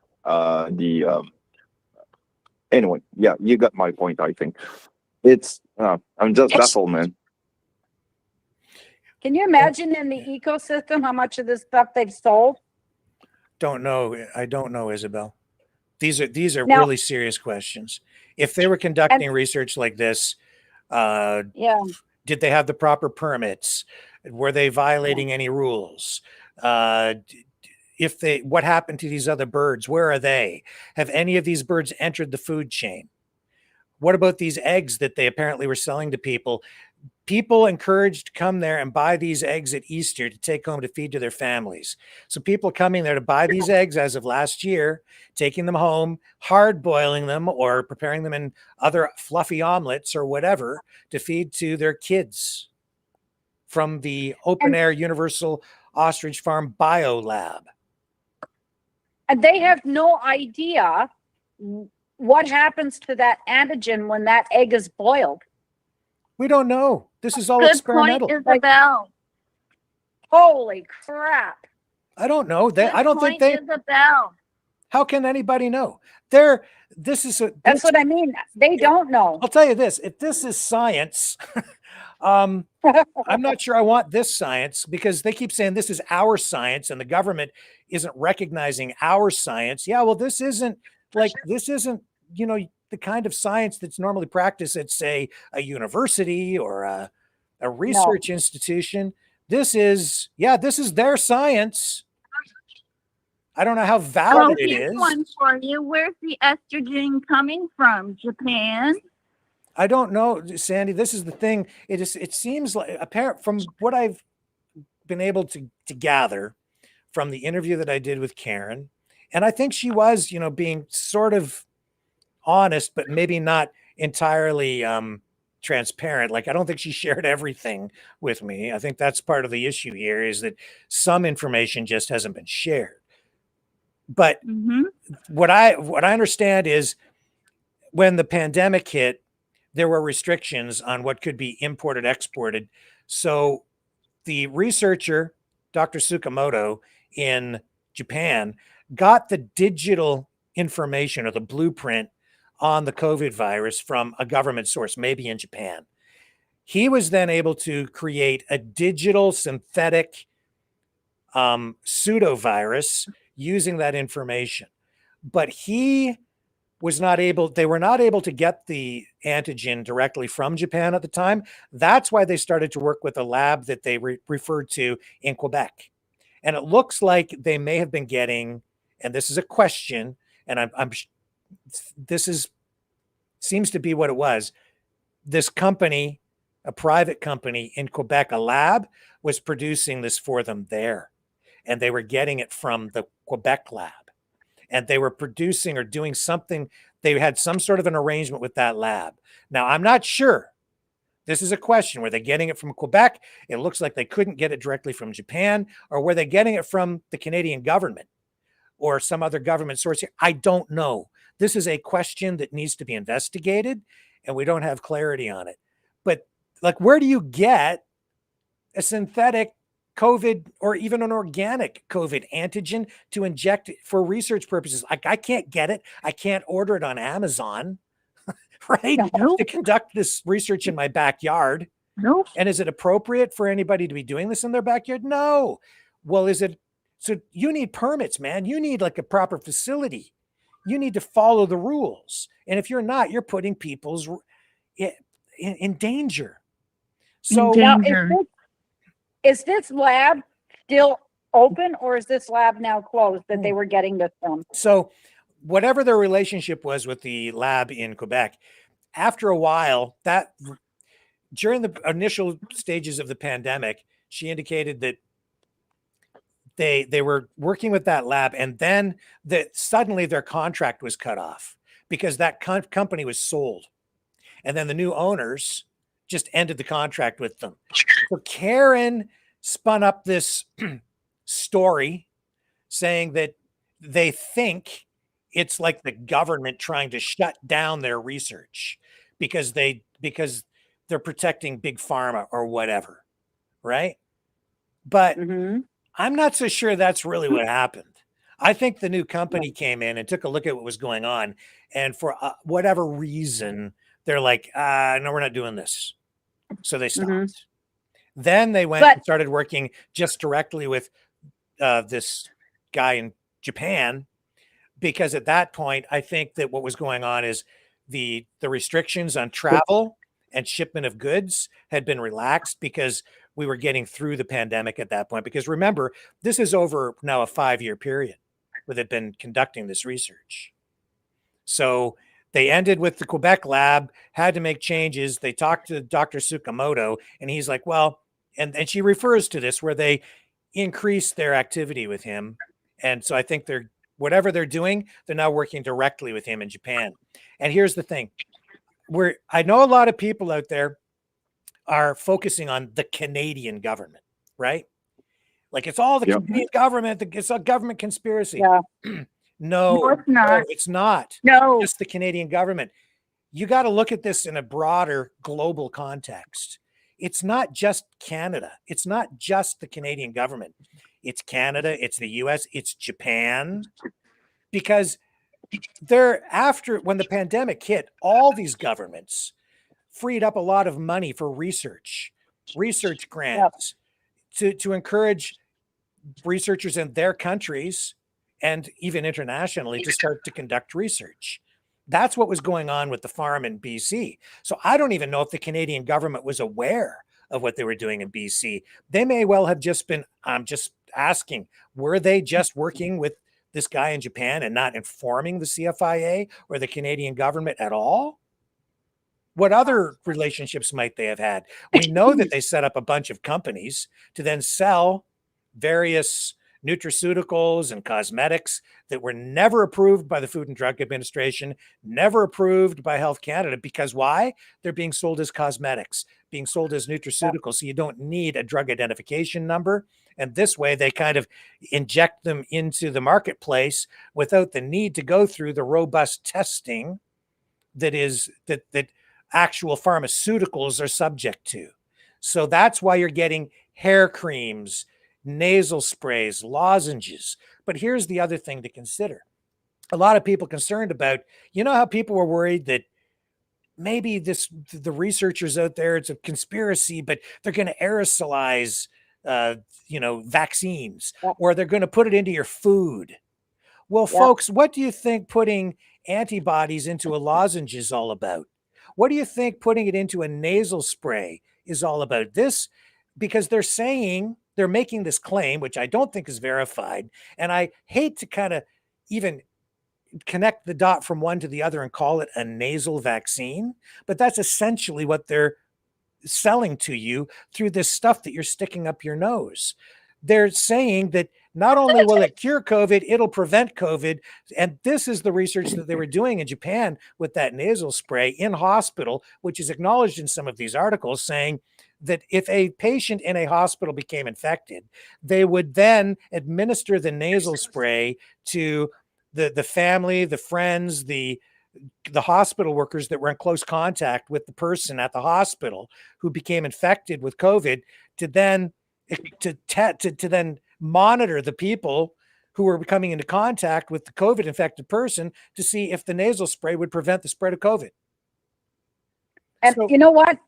anyway, yeah, you got my point. I think it's I'm just baffled, man. Can you imagine in the ecosystem how much of this stuff they've sold? Don't know. I don't know, Isabel. These are really serious questions. If they were conducting research like this, did they have the proper permits? Were they violating any rules? What happened to these other birds? Where are they? Have any of these birds entered the food chain? What about these eggs that they apparently were selling to people? People encouraged to come there and buy these eggs at Easter to take home to feed to their families. So people coming there to buy these eggs as of last year, taking them home, hard boiling them or preparing them in other fluffy omelets or whatever to feed to their kids from the open air Universal Ostrich Farm Bio Lab. And they have no idea what happens to that antigen when that egg is boiled. We don't know. This is all Good experimental. point, Isabel. Holy crap. I don't know. I don't think they. Isabel. How can anybody know? That's what I mean. They don't know. I'll tell you this. If this is science, I'm not sure I want this science because they keep saying this is our science and the government isn't recognizing our science. Yeah, well, this isn't, the kind of science that's normally practiced at, say, a university or a research institution. This is their science. I don't know how Oh, valid it here's is. one for you. Where's the estrogen coming from? Japan? I don't know, Sandy. This is the thing. It seems like apparent from what I've been able to gather from the interview that I did with Karen, and I think she was, being sort of honest, but maybe not entirely transparent. Like, I don't think she shared everything with me. I think that's part of the issue here, is that some information just hasn't been shared. But what I understand is when the pandemic hit, there were restrictions on what could be imported, exported. So the researcher, Dr. Tsukamoto in Japan, got the digital information or the blueprint on the COVID virus from a government source, maybe in Japan. He was then able to create a digital synthetic pseudovirus using that information. But they were not able to get the antigen directly from Japan at the time. That's why they started to work with a lab that they referred to in Quebec. And it looks like they may have been getting, and this is a question, and seems to be what it was. This company, a private company in Quebec, a lab, was producing this for them there. And they were getting it from the Quebec lab. And they were producing or doing something. They had some sort of an arrangement with that lab. Now, I'm not sure. This is a question. Were they getting it from Quebec? It looks like they couldn't get it directly from Japan. Or were they getting it from the Canadian government or some other government source here? I don't know. This is a question that needs to be investigated, and we don't have clarity on it. But like, where do you get a synthetic COVID or even an organic COVID antigen to inject for research purposes? Like, I can't get it. I can't order it on Amazon, right? No. To conduct this research in my backyard. No. And is it appropriate for anybody to be doing this in their backyard? No. Well, so you need permits, man. You need like a proper facility. You need to follow the rules. And if you're not, you're putting people's in danger. So now, is this lab still open, or is this lab now closed that they were getting this from? So whatever their relationship was with the lab in Quebec, after a while, that during the initial stages of the pandemic, she indicated that they were working with that lab, and then suddenly their contract was cut off because that company was sold. And then the new owners just ended the contract with them. So Karen spun up this story saying that they think it's like the government trying to shut down their research because they're protecting big pharma or whatever, right? But I'm not so sure that's really what happened. I think the new company came in and took a look at what was going on, and for whatever reason, they're like, no, we're not doing this. So they stopped. Then they went and started working just directly with this guy in Japan, because at that point, I think that what was going on is the restrictions on travel and shipment of goods had been relaxed because we were getting through the pandemic at that point. Because remember, this is over now a 5-year period where they've been conducting this research. So they ended with the Quebec lab, had to make changes. They talked to Dr. Tsukamoto, and he's like, well, and she refers to this where they increased their activity with him. And so I think whatever they're doing, they're now working directly with him in Japan. And here's the thing. I know a lot of people out there are focusing on the Canadian government, right? Like, it's all the Canadian government. It's a government conspiracy. Yeah. No, it's not. It's not. No. Just the Canadian government. You got to look at this in a broader global context. It's not just Canada. It's not just the Canadian government. It's Canada. It's the US. It's Japan. Because when the pandemic hit, all these governments freed up a lot of money for research grants to encourage researchers in their countries and even internationally to start to conduct research. That's what was going on with the farm in BC. So I don't even know if the Canadian government was aware of what they were doing in BC. They may well have just been, I'm just asking, were they just working with this guy in Japan and not informing the CFIA or the Canadian government at all? What other relationships might they have had? We know that they set up a bunch of companies to then sell various nutraceuticals and cosmetics that were never approved by the Food and Drug Administration, never approved by Health Canada. Because why? They're being sold as cosmetics, being sold as nutraceuticals. So you don't need a drug identification number. And this way they kind of inject them into the marketplace without the need to go through the robust testing that actual pharmaceuticals are subject to. So that's why you're getting hair creams, nasal sprays, lozenges. But here's the other thing to consider. A lot of people concerned about, you know how people were worried that maybe the researchers out there, it's a conspiracy, but they're going to aerosolize, vaccines, or they're going to put it into your food. Well, folks, what do you think putting antibodies into a lozenge is all about? What do you think putting it into a nasal spray is all about? This, because they're making this claim, which I don't think is verified. And I hate to kind of even connect the dot from one to the other and call it a nasal vaccine, but that's essentially what they're selling to you through this stuff that you're sticking up your nose. They're saying that not only will it cure COVID, it'll prevent COVID. And this is the research that they were doing in Japan with that nasal spray in hospital, which is acknowledged in some of these articles, saying that if a patient in a hospital became infected, they would then administer the nasal spray to the family, the friends, the hospital workers that were in close contact with the person at the hospital who became infected with COVID, to then monitor the people who were coming into contact with the COVID infected person to see if the nasal spray would prevent the spread of COVID. And you know what?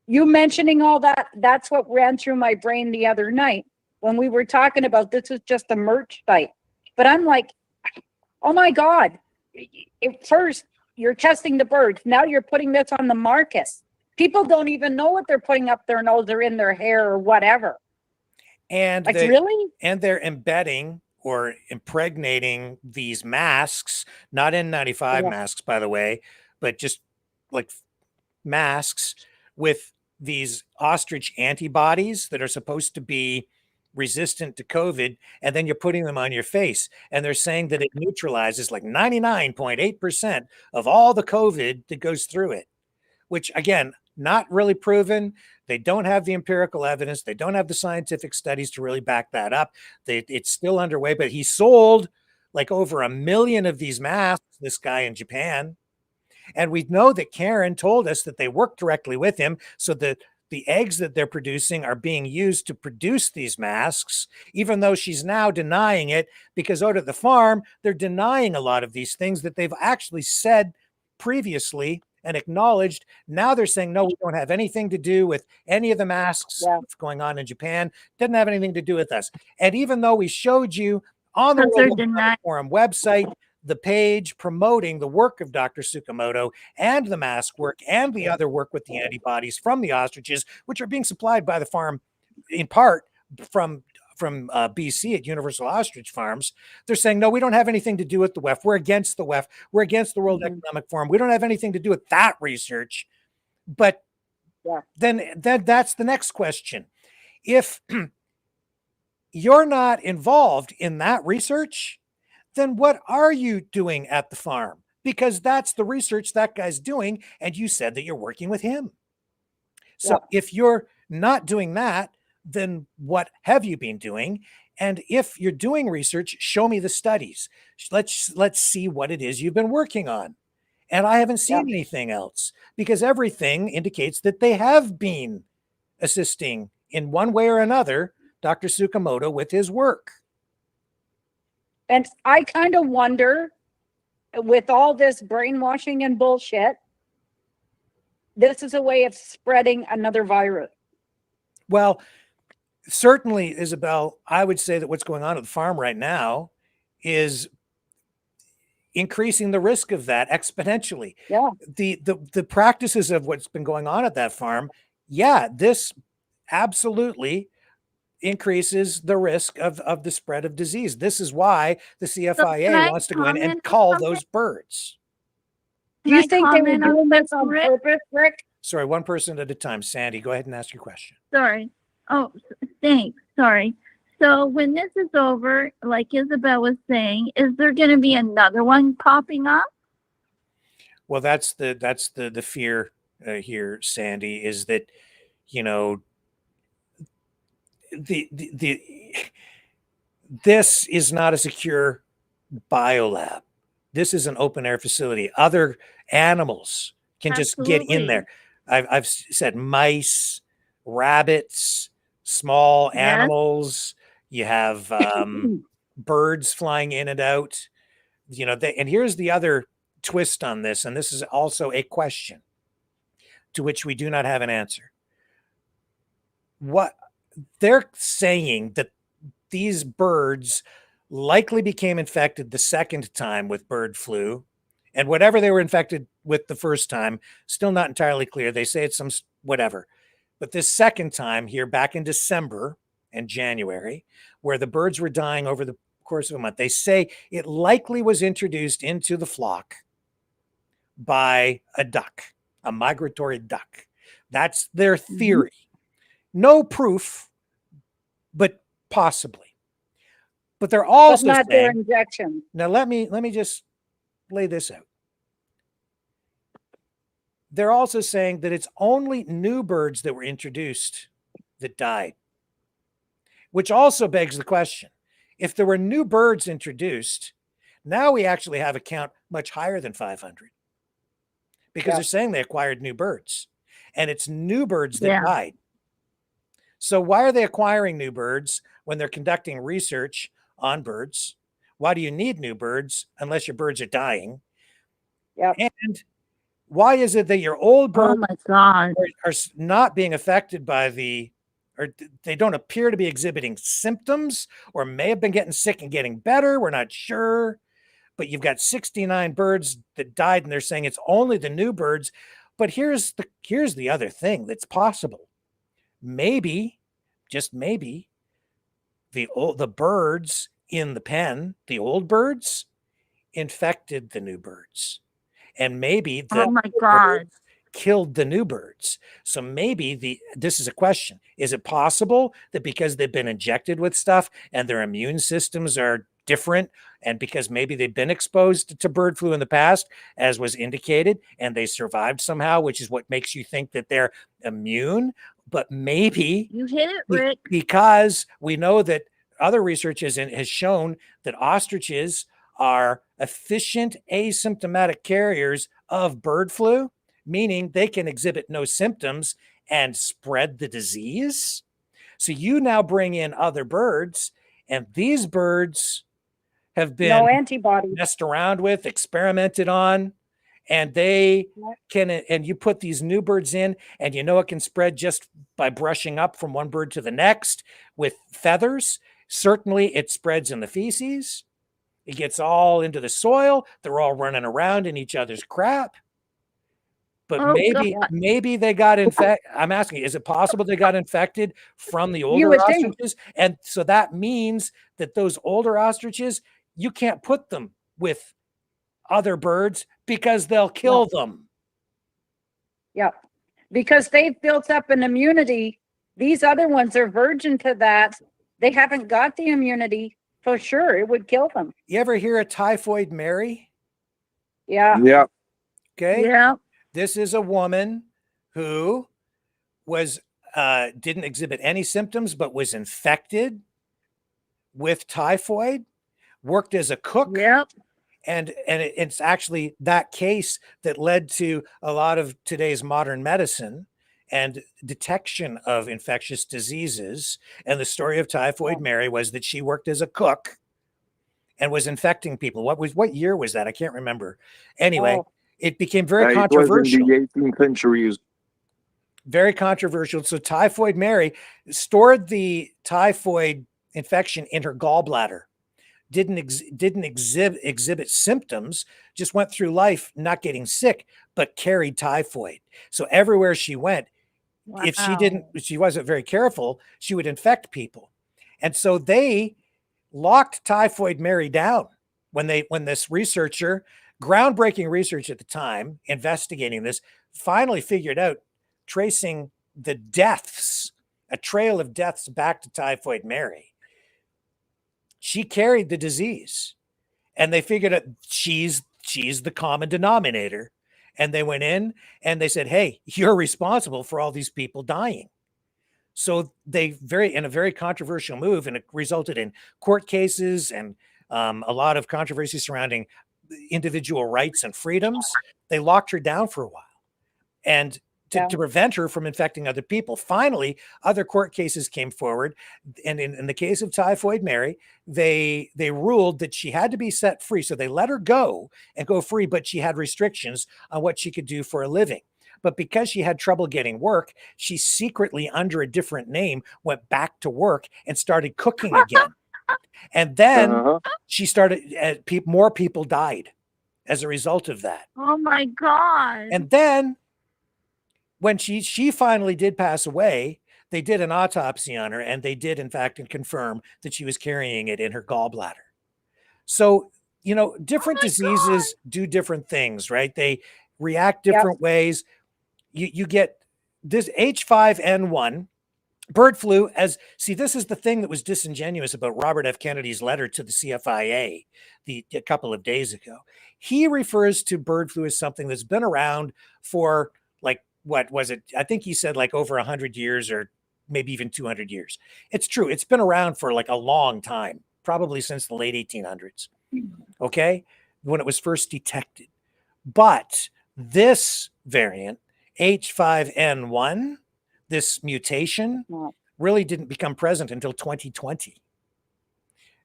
You mentioning all that, that's what ran through my brain the other night when we were talking about this is just a merch site. But I'm like, oh my God, first you're testing the birds. Now you're putting this on the market. People don't even know what they're putting up their nose or in their hair or whatever. And really? And they're embedding or impregnating these masks, not N95 masks, by the way, but just like masks with these ostrich antibodies that are supposed to be resistant to COVID, and then you're putting them on your face. And they're saying that it neutralizes like 99.8% of all the COVID that goes through it, which again, not really proven. They don't have the empirical evidence. They don't have the scientific studies to really back that up. It's still underway, but he sold like over 1 million of these masks, this guy in Japan. And we know that Karen told us that they work directly with him. So the eggs that they're producing are being used to produce these masks, even though she's now denying it, because out at the farm, they're denying a lot of these things that they've actually said previously and acknowledged. Now they're saying, no, we don't have anything to do with any of the masks that's going on in Japan. Doesn't have anything to do with us. And even though we showed you on the World Economic Forum website, the page promoting the work of Dr. Tsukamoto and the mask work and the other work with the antibodies from the ostriches, which are being supplied by the farm in part from BC at Universal Ostrich Farms. They're saying, no, we don't have anything to do with the WEF. We're against the WEF. We're against the World Economic Forum. We don't have anything to do with that research. But then that's the next question. If you're not involved in that research, then what are you doing at the farm? Because that's the research that guy's doing, and you said that you're working with him. So if you're not doing that, then what have you been doing? And if you're doing research, show me the studies. Let's see what it is you've been working on. And I haven't seen anything else, because everything indicates that they have been assisting in one way or another Dr. Tsukamoto with his work. And I kind of wonder, with all this brainwashing and bullshit, this is a way of spreading another virus. Well, certainly, Isabel, I would say that what's going on at the farm right now is increasing the risk of that exponentially. Yeah. The practices of what's been going on at that farm, this absolutely increases the risk of the spread of disease. This is why the Can CFIA I wants to go in comment and on cull something? those birds. Do Can you I think they were comment on doing this this, on Rick? purpose, Rick? Sorry, one person at a time. Sandy, go ahead and ask your question. Sorry. Oh, thanks. Sorry. So when this is over, like Isabel was saying, is there going to be another one popping up? Well, that's the fear here, Sandy, is that, you know, the this is not a secure biolab. This is an open air facility. Other animals can just get in Absolutely. there. I've said mice, rabbits, small Yes. animals. You have birds flying in and out. You know, and here's the other twist on this, and this is also a question to which we do not have an answer. What they're saying that these birds likely became infected the second time with bird flu, and whatever they were infected with the first time, still not entirely clear. They say it's some whatever. But this second time here back in December and January, where the birds were dying over the course of a month, they say it likely was introduced into the flock by a duck, a migratory duck. That's their theory. No proof, but possibly. But they're also But not their saying, injection. now let me just lay this out. They're also saying that it's only new birds that were introduced that died, which also begs the question. If there were new birds introduced, now we actually have a count much higher than 500 because they're saying they acquired new birds, and it's new birds that died. So why are they acquiring new birds when they're conducting research on birds? Why do you need new birds unless your birds are dying? And why is it that your old birds are not being affected by or they don't appear to be exhibiting symptoms, or may have been getting sick and getting better? We're not sure. But you've got 69 birds that died, and they're saying it's only the new birds. But here's the other thing that's possible. Maybe, just maybe, the birds in the pen, the old birds, infected the new birds. And maybe the birds killed the new birds. So maybe this is a question. Is it possible that because they've been injected with stuff and their immune systems are different, and because maybe they've been exposed to bird flu in the past, as was indicated, and they survived somehow, which is what makes you think that they're immune? But maybe you hit it, Rick, because we know that other research has shown that ostriches are efficient asymptomatic carriers of bird flu, meaning they can exhibit no symptoms and spread the disease. So you now bring in other birds, and these birds have been messed around with, experimented on, and they can, and you put these new birds in, and you know it can spread just by brushing up from one bird to the next with feathers. Certainly it spreads in the feces. It gets all into the soil. They're all running around in each other's crap. But maybe they got infected. I'm asking, is it possible they got infected from the older ostriches? And so that means that those older ostriches, you can't put them with other birds because they'll kill them. Yeah, because they've built up an immunity. These other ones are virgin to that. They haven't got the immunity. For sure, it would kill them. You ever hear of Typhoid Mary? Yeah. Yeah. Okay. Yeah. This is a woman who was didn't exhibit any symptoms, but was infected with typhoid, worked as a cook. Yep. And it's actually that case that led to a lot of today's modern medicine and detection of infectious diseases. And the story of Typhoid Mary was that she worked as a cook and was infecting people. What year was that? I can't remember. Anyway, it became very controversial. It was in the 18th century. Very controversial. So Typhoid Mary stored the typhoid infection in her gallbladder. Didn't exhibit symptoms, just went through life not getting sick, but carried typhoid. So everywhere she went, if she wasn't very careful, she would infect people. And so they locked Typhoid Mary down when this researcher, groundbreaking research at the time, investigating this, finally figured out, tracing the deaths, a trail of deaths back to Typhoid Mary. She carried the disease, and they figured out she's the common denominator. And they went in and they said, hey, you're responsible for all these people dying. So they in a very controversial move, and it resulted in court cases and a lot of controversy surrounding individual rights and freedoms. They locked her down for a while, and to prevent her from infecting other people. Finally, other court cases came forward. And in the case of Typhoid Mary, they ruled that she had to be set free. So they let her go and go free, but she had restrictions on what she could do for a living. But because she had trouble getting work, she secretly, under a different name, went back to work and started cooking again. And then she started, more people died as a result of that. Oh my God. And then when she finally did pass away, they did an autopsy on her, and they did, in fact, confirm that she was carrying it in her gallbladder. So, different diseases do different things, right? They react different ways. You get this H5N1 bird flu this is the thing that was disingenuous about Robert F. Kennedy's letter to the CFIA a couple of days ago. He refers to bird flu as something that's been around for what was it? I think he said over 100 years, or maybe even 200 years. It's true. It's been around for a long time, probably since the late 1800s. Okay. When it was first detected. But this variant, H5N1, this mutation, really didn't become present until 2020.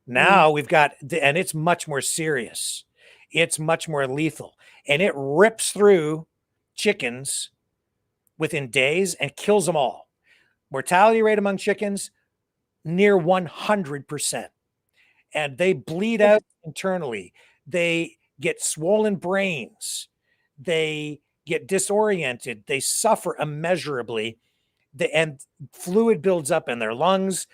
Now we've got, and it's much more serious. It's much more lethal, and it rips through chickens within days and kills them all. Mortality rate among chickens, near 100%. And they bleed out internally. They get swollen brains. They get disoriented. They suffer immeasurably. And fluid builds up in their lungs.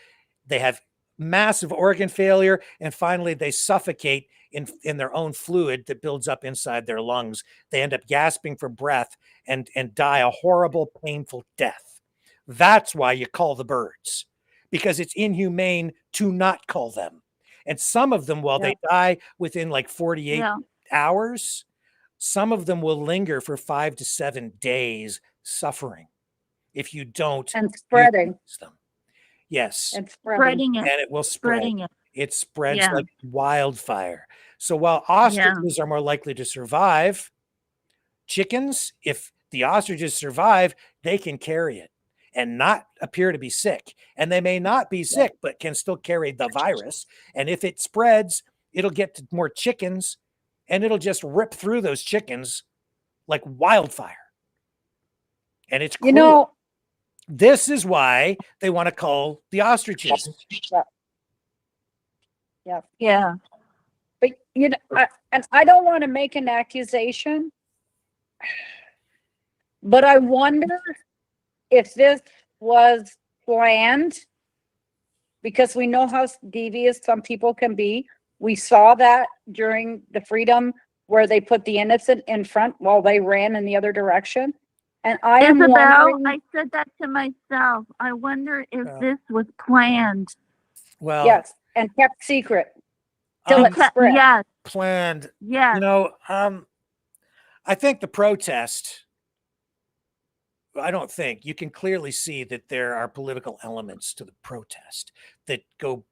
They have massive organ failure. And finally, they suffocate in their own fluid that builds up inside their lungs. They end up gasping for breath and die a horrible, painful death. That's why you call the birds, because it's inhumane to not call them. And some of them, while they die within 48 hours, some of them will linger for 5 to 7 days suffering if you don't and spreading them. Yes. And spreading it. And it will spread. It spreads like wildfire. So while ostriches are more likely to survive, chickens, if the ostriches survive, they can carry it and not appear to be sick. And they may not be sick, but can still carry the virus. And if it spreads, it'll get to more chickens, and it'll just rip through those chickens like wildfire. And it's cruel. This is why they want to call the ostriches. Yeah. But, and I don't want to make an accusation, but I wonder if this was planned, because we know how devious some people can be. We saw that during the freedom, where they put the innocent in front while they ran in the other direction. And I am wondering, I said that to myself. I wonder if this was planned. Well, yes, and kept secret till it spread. Yes, planned. Yes. I think the protest. I don't think you can clearly see that there are political elements to the protest that go,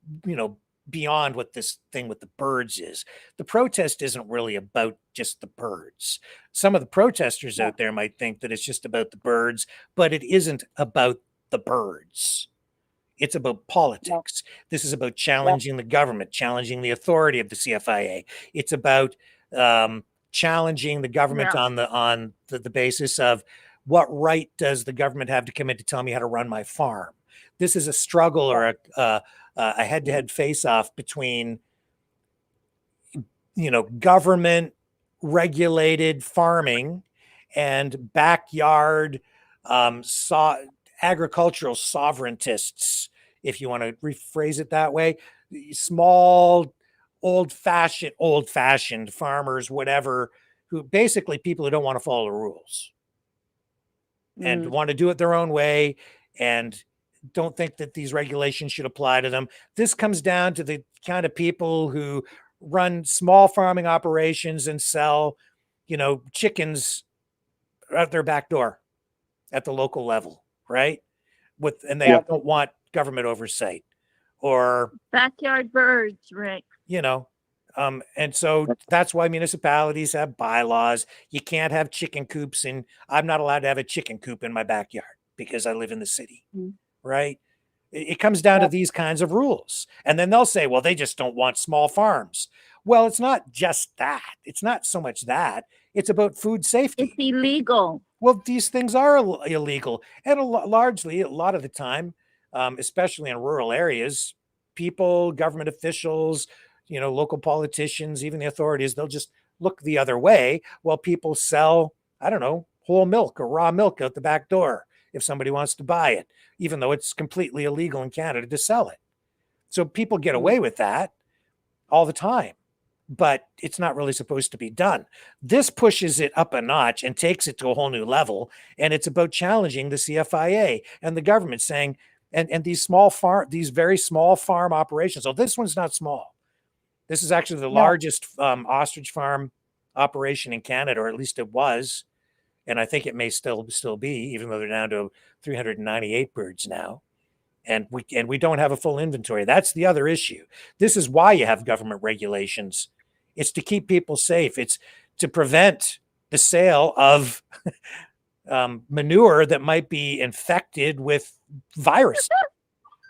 beyond what this thing with the birds is. The protest isn't really about just the birds. Some of the protesters out there might think that it's just about the birds, but it isn't about the birds. It's about politics. This is about challenging the government, challenging the authority of the CFIA. It's about challenging the government on the basis of, what right does the government have to come in to tell me how to run my farm? This is a struggle or a head-to-head face-off between, government regulated farming and backyard agricultural sovereigntists, if you want to rephrase it that way, small, old-fashioned farmers, whatever, who basically people who don't want to follow the rules and want to do it their own way and don't think that these regulations should apply to them. This comes down to the kind of people who run small farming operations and sell, chickens out their back door at the local level, right? And they don't want government oversight or backyard birds, Rick. And so that's why municipalities have bylaws. You can't have chicken coops, and I'm not allowed to have a chicken coop in my backyard because I live in the city, right? It comes down to these kinds of rules. And then they'll say, well, they just don't want small farms. Well, it's not just that. It's not so much that. It's about food safety. It's illegal. Well, these things are illegal. And largely, a lot of the time, especially in rural areas, people, government officials, local politicians, even the authorities, they'll just look the other way while people sell, I don't know, whole milk or raw milk out the back door if somebody wants to buy it, even though it's completely illegal in Canada to sell it. So people get away with that all the time, but it's not really supposed to be done. This pushes it up a notch and takes it to a whole new level. And it's about challenging the CFIA and the government saying, and these very small farm operations. So this one's not small. This is actually the largest ostrich farm operation in Canada, or at least it was. And I think it may still be, even though they're down to 398 birds now. And we don't have a full inventory. That's the other issue. This is why you have government regulations. It's to keep people safe. It's to prevent the sale of manure that might be infected with virus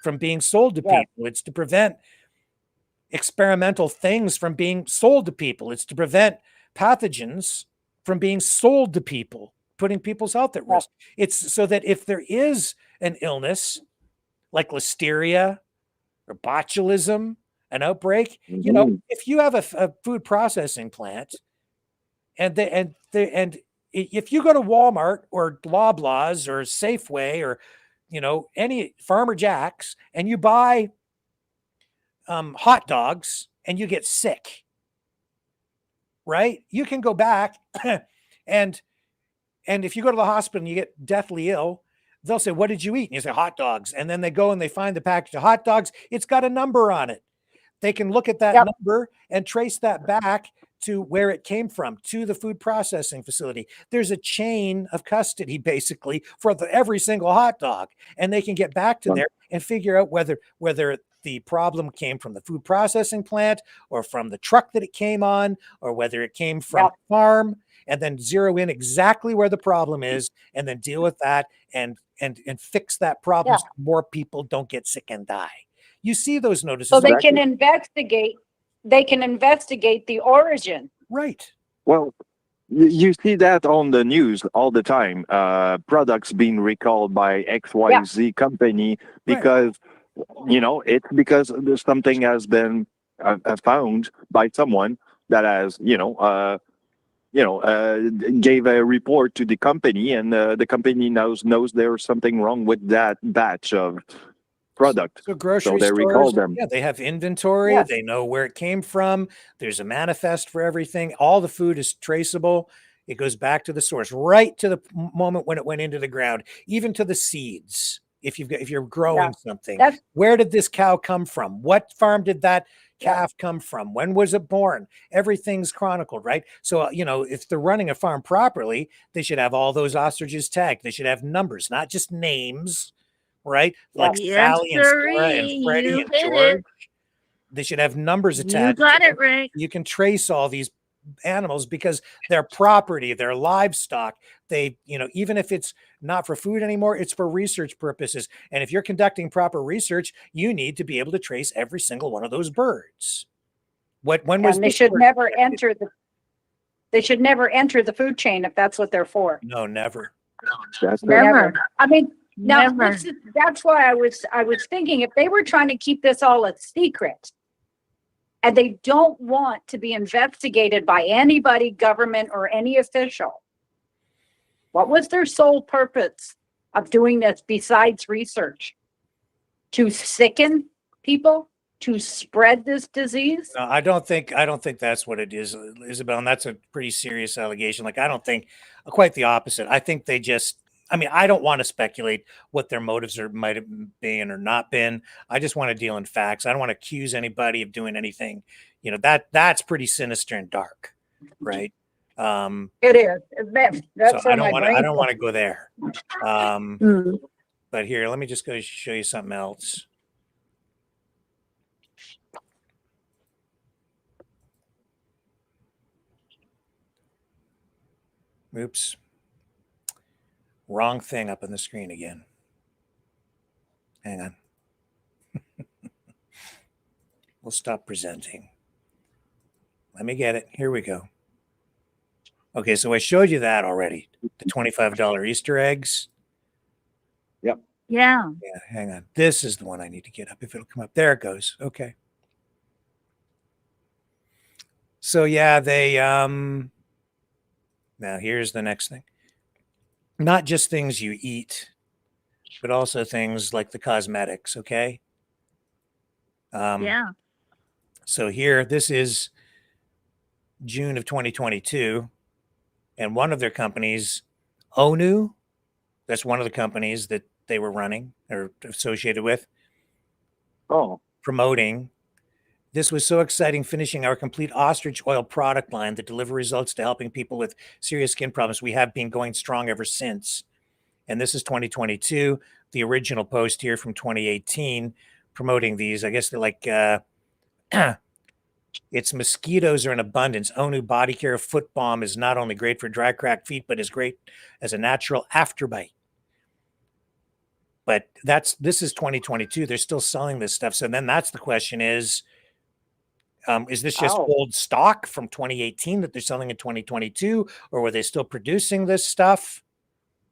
from being sold to people. It's to prevent experimental things from being sold to people. It's to prevent pathogens from being sold to people, putting people's health at risk. It's so that if there is an illness like listeria or botulism, an outbreak, if you have a food processing plant and if you go to Walmart or Loblaws or Safeway or, any Farmer Jack's and you buy hot dogs and you get sick, right? You can go back and if you go to the hospital and you get deathly ill, they'll say, what did you eat? And you say, hot dogs. And then they go and they find the package of hot dogs. It's got a number on it. They can look at that number and trace that back to where it came from, to the food processing facility. There's a chain of custody, basically, for every single hot dog. And they can get back to there and figure out whether the problem came from the food processing plant or from the truck that it came on, or whether it came from the farm, and then zero in exactly where the problem is and then deal with that and fix that problem so more people don't get sick and die. You see those notices. So they can investigate the origin. Right. Well, you see that on the news all the time. Products being recalled by XYZ company because, it's because there's something has been found by someone that has, gave a report to the company, and the company knows there's something wrong with that batch of product. So grocery they stores, recall them. Yeah, they have inventory. Yes. They know where it came from. There's a manifest for everything. All the food is traceable. It goes back to the source, right to the moment when it went into the ground, even to the seeds. If you're growing something, where did this cow come from? What farm did that calf come from? When was it born? Everything's chronicled, right? So, if they're running a farm properly, they should have all those ostriches tagged. They should have numbers, not just names, right? Like Sally and Sarah and Freddie and George. They should have numbers attached. You got it, Rick. You can trace all these animals because they're property, they're livestock. They, even if it's not for food anymore, it's for research purposes. And if you're conducting proper research, you need to be able to trace every single one of those birds. They should never enter the food chain if that's what they're for. No, never. Never. I mean, that's why I was thinking if they were trying to keep this all a secret and they don't want to be investigated by anybody, government or any official, what was their sole purpose of doing this besides research? To sicken people? To spread this disease? No, I don't think that's what it is, Isabel, and that's a pretty serious allegation. Like, I don't think, quite the opposite. I think they just, I mean, I don't want to speculate what their motives might have been or not been. I just want to deal in facts. I don't want to accuse anybody of doing anything. You know, that's pretty sinister and dark, right? It is. That's so where I my brain. don't want to go there. But here, let me just go show you something else. Oops. Wrong thing up on the screen again. Hang on. We'll stop presenting. Let me get it. Here we go. Okay, so I showed you that already. The $25 Easter eggs. Yep. Yeah. Yeah, hang on. This is the one I need to get up. If it'll come up. There it goes. Okay. So yeah, they now here's the next thing. Not just things you eat, but also things like the cosmetics, okay? Yeah. So here, this is June of 2022, and one of their companies, ONU, that's one of the companies that they were running or associated with, promoting. This was so exciting, finishing our complete ostrich oil product line that deliver results to helping people with serious skin problems. We have been going strong ever since. And this is 2022. The original post here from 2018 promoting these. I guess they're like, its mosquitoes are in abundance. ONU body care foot balm is not only great for dry, cracked feet, but is great as a natural afterbite. But this is 2022. They're still selling this stuff. So then that's the question is this just old stock from 2018 that they're selling in 2022, or were they still producing this stuff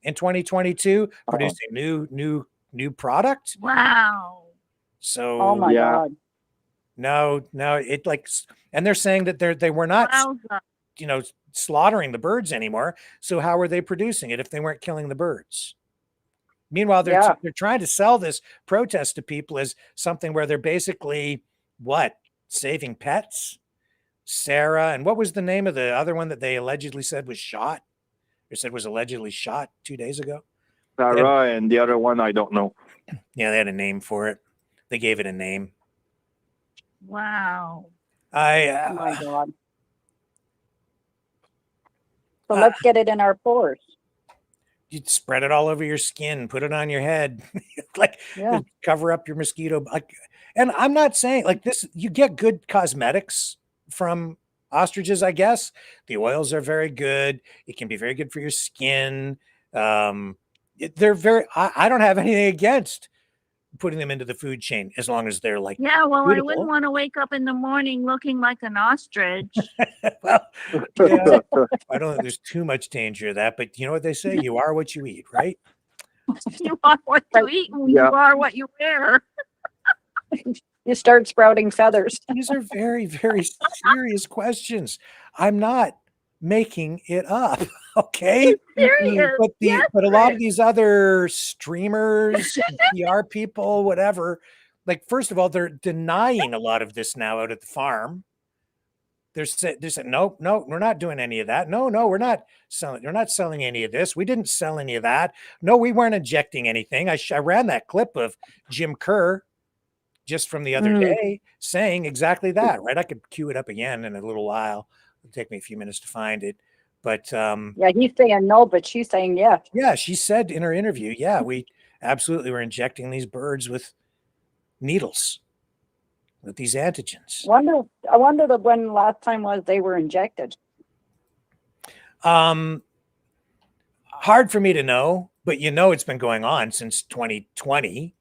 in 2022, producing new product? Wow. So, oh my God. No, it like, and they're saying that they were not, slaughtering the birds anymore. So how were they producing it if they weren't killing the birds? Meanwhile, they're trying to sell this protest to people as something where they're basically saving pets. Sarah, and what was the name of the other one that they allegedly said was shot? Or said was allegedly shot 2 days ago? Sarah, and the other one, I don't know. Yeah, they had a name for it. They gave it a name. Wow. Oh my God. So let's get it in our pores. You'd spread it all over your skin, put it on your head, cover up your mosquito. And I'm not saying like this, you get good cosmetics from ostriches, I guess. The oils are very good. It can be very good for your skin. They're very, I don't have anything against putting them into the food chain as long as they're like, yeah, well, beautiful. I wouldn't want to wake up in the morning looking like an ostrich. Well, yeah, I don't think there's too much danger of that, but you know what they say? You are what you eat, right? You are what you eat, and you are what you wear. You start sprouting feathers. These are very, very serious questions. I'm not making it up. Okay. Serious. But a lot of these other streamers, PR people, whatever, like, first of all, they're denying a lot of this now out at the farm. They're saying, no, we're not doing any of that. No, we're not selling. We're not selling any of this. We didn't sell any of that. No, we weren't injecting anything. I ran that clip of Jim Kerr just from the other day saying exactly that, right? I could cue it up again in a little while. It'll take me a few minutes to find it. But yeah, he's saying no, but she's saying yes. Yeah, she said in her interview, yeah, we absolutely were injecting these birds with needles, with these antigens. I wonder when last time was they were injected. Hard for me to know, but it's been going on since 2020.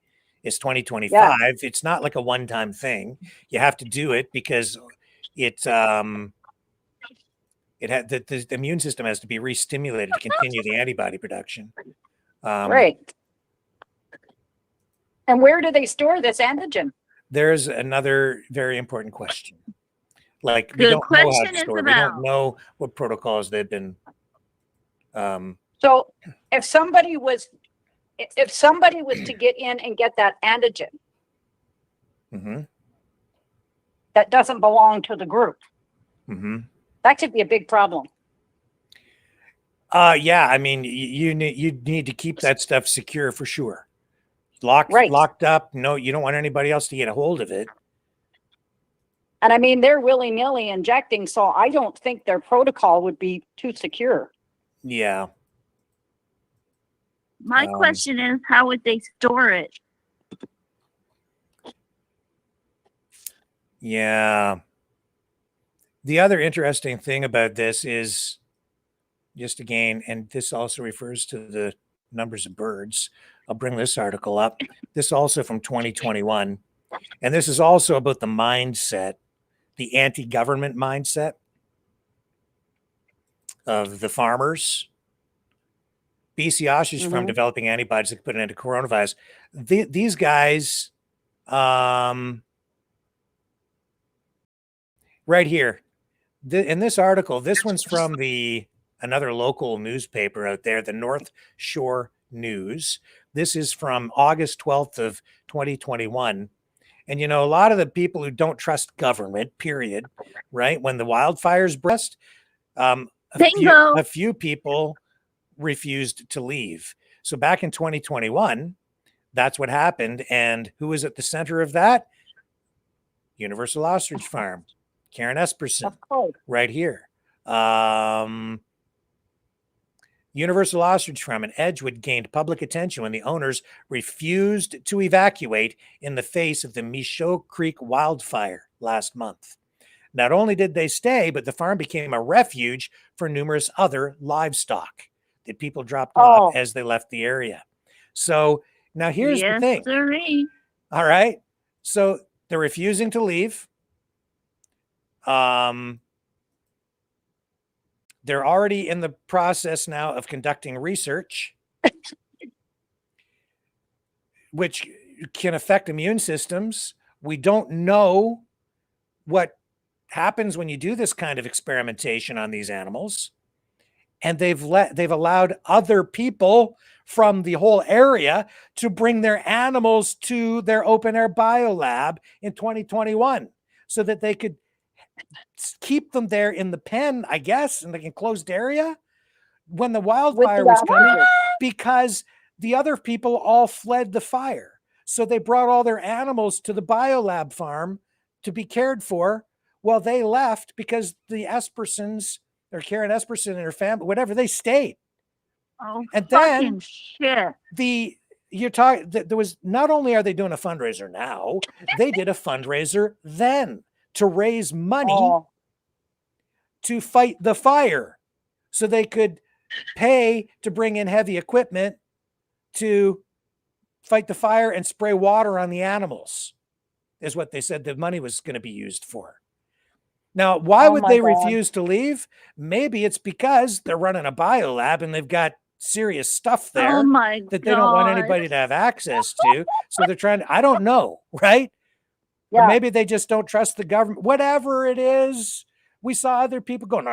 It's 2025. Yeah. It's not like a one-time thing. You have to do it because the immune system has to be re-stimulated to continue the antibody production. Right. And where do they store this antigen? There's another very important question. Like, we don't know how to store it. We don't know what protocols they've been. So if somebody was if somebody was to get in and get that antigen that doesn't belong to the group, that could be a big problem. Yeah, I mean, you need to keep that stuff secure for sure. Locked up. No, you don't want anybody else to get a hold of it. And I mean, they're willy-nilly injecting, so I don't think their protocol would be too secure. Yeah. My question is, how would they store it? Yeah. The other interesting thing about this is, just again, and this also refers to the numbers of birds. I'll bring this article up. This also from 2021. And this is also about the mindset, the anti-government mindset of the farmers. BC Ostrich from developing antibodies that could put an end to coronavirus. These guys, right here, in this article, this one's from another local newspaper out there, the North Shore News. This is from August 12th of 2021. And, you know, a lot of the people who don't trust government, period, right? When the wildfires burst, a few people refused to leave. So back in 2021, that's what happened. And who was at the center of that? Universal Ostrich Farm, Karen Esperson, right here. Universal Ostrich Farm in Edgewood gained public attention when the owners refused to evacuate in the face of the Michaud Creek wildfire last month. Not only did they stay, but the farm became a refuge for numerous other livestock that people dropped off as they left the area. So now here's the thing. Sirree. All right. So they're refusing to leave. They're already in the process now of conducting research, which can affect immune systems. We don't know what happens when you do this kind of experimentation on these animals. And they've allowed other people from the whole area to bring their animals to their open air biolab in 2021 so that they could keep them there in the pen, I guess, in the enclosed area when the wildfire was coming, because the other people all fled the fire. So they brought all their animals to the biolab farm to be cared for while they left, because the Espersons, or Karen Esperson and her family, whatever, they stayed. Oh, and fucking then shit. There was, not only are they doing a fundraiser now, they did a fundraiser then to raise money to fight the fire so they could pay to bring in heavy equipment to fight the fire and spray water on the animals, is what they said the money was going to be used for. Now, why would they refuse to leave? Maybe it's because they're running a biolab and they've got serious stuff there that they don't want anybody to have access to. So they're trying to, I don't know, right? Or maybe they just don't trust the government. Whatever it is, we saw other people going,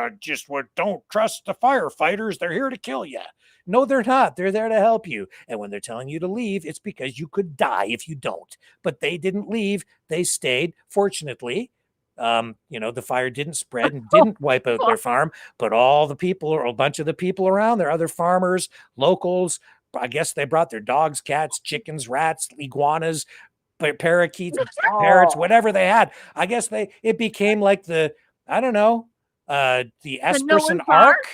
don't trust the firefighters. They're here to kill you. No, they're not. They're there to help you. And when they're telling you to leave, it's because you could die if you don't. But they didn't leave. They stayed. Fortunately, the fire didn't spread and didn't wipe out their farm. But all the people, or a bunch of the people around there, other farmers, locals, I guess they brought their dogs, cats, chickens, rats, iguanas, parakeets, parrots, whatever they had. I guess it became like the Esperson Ark,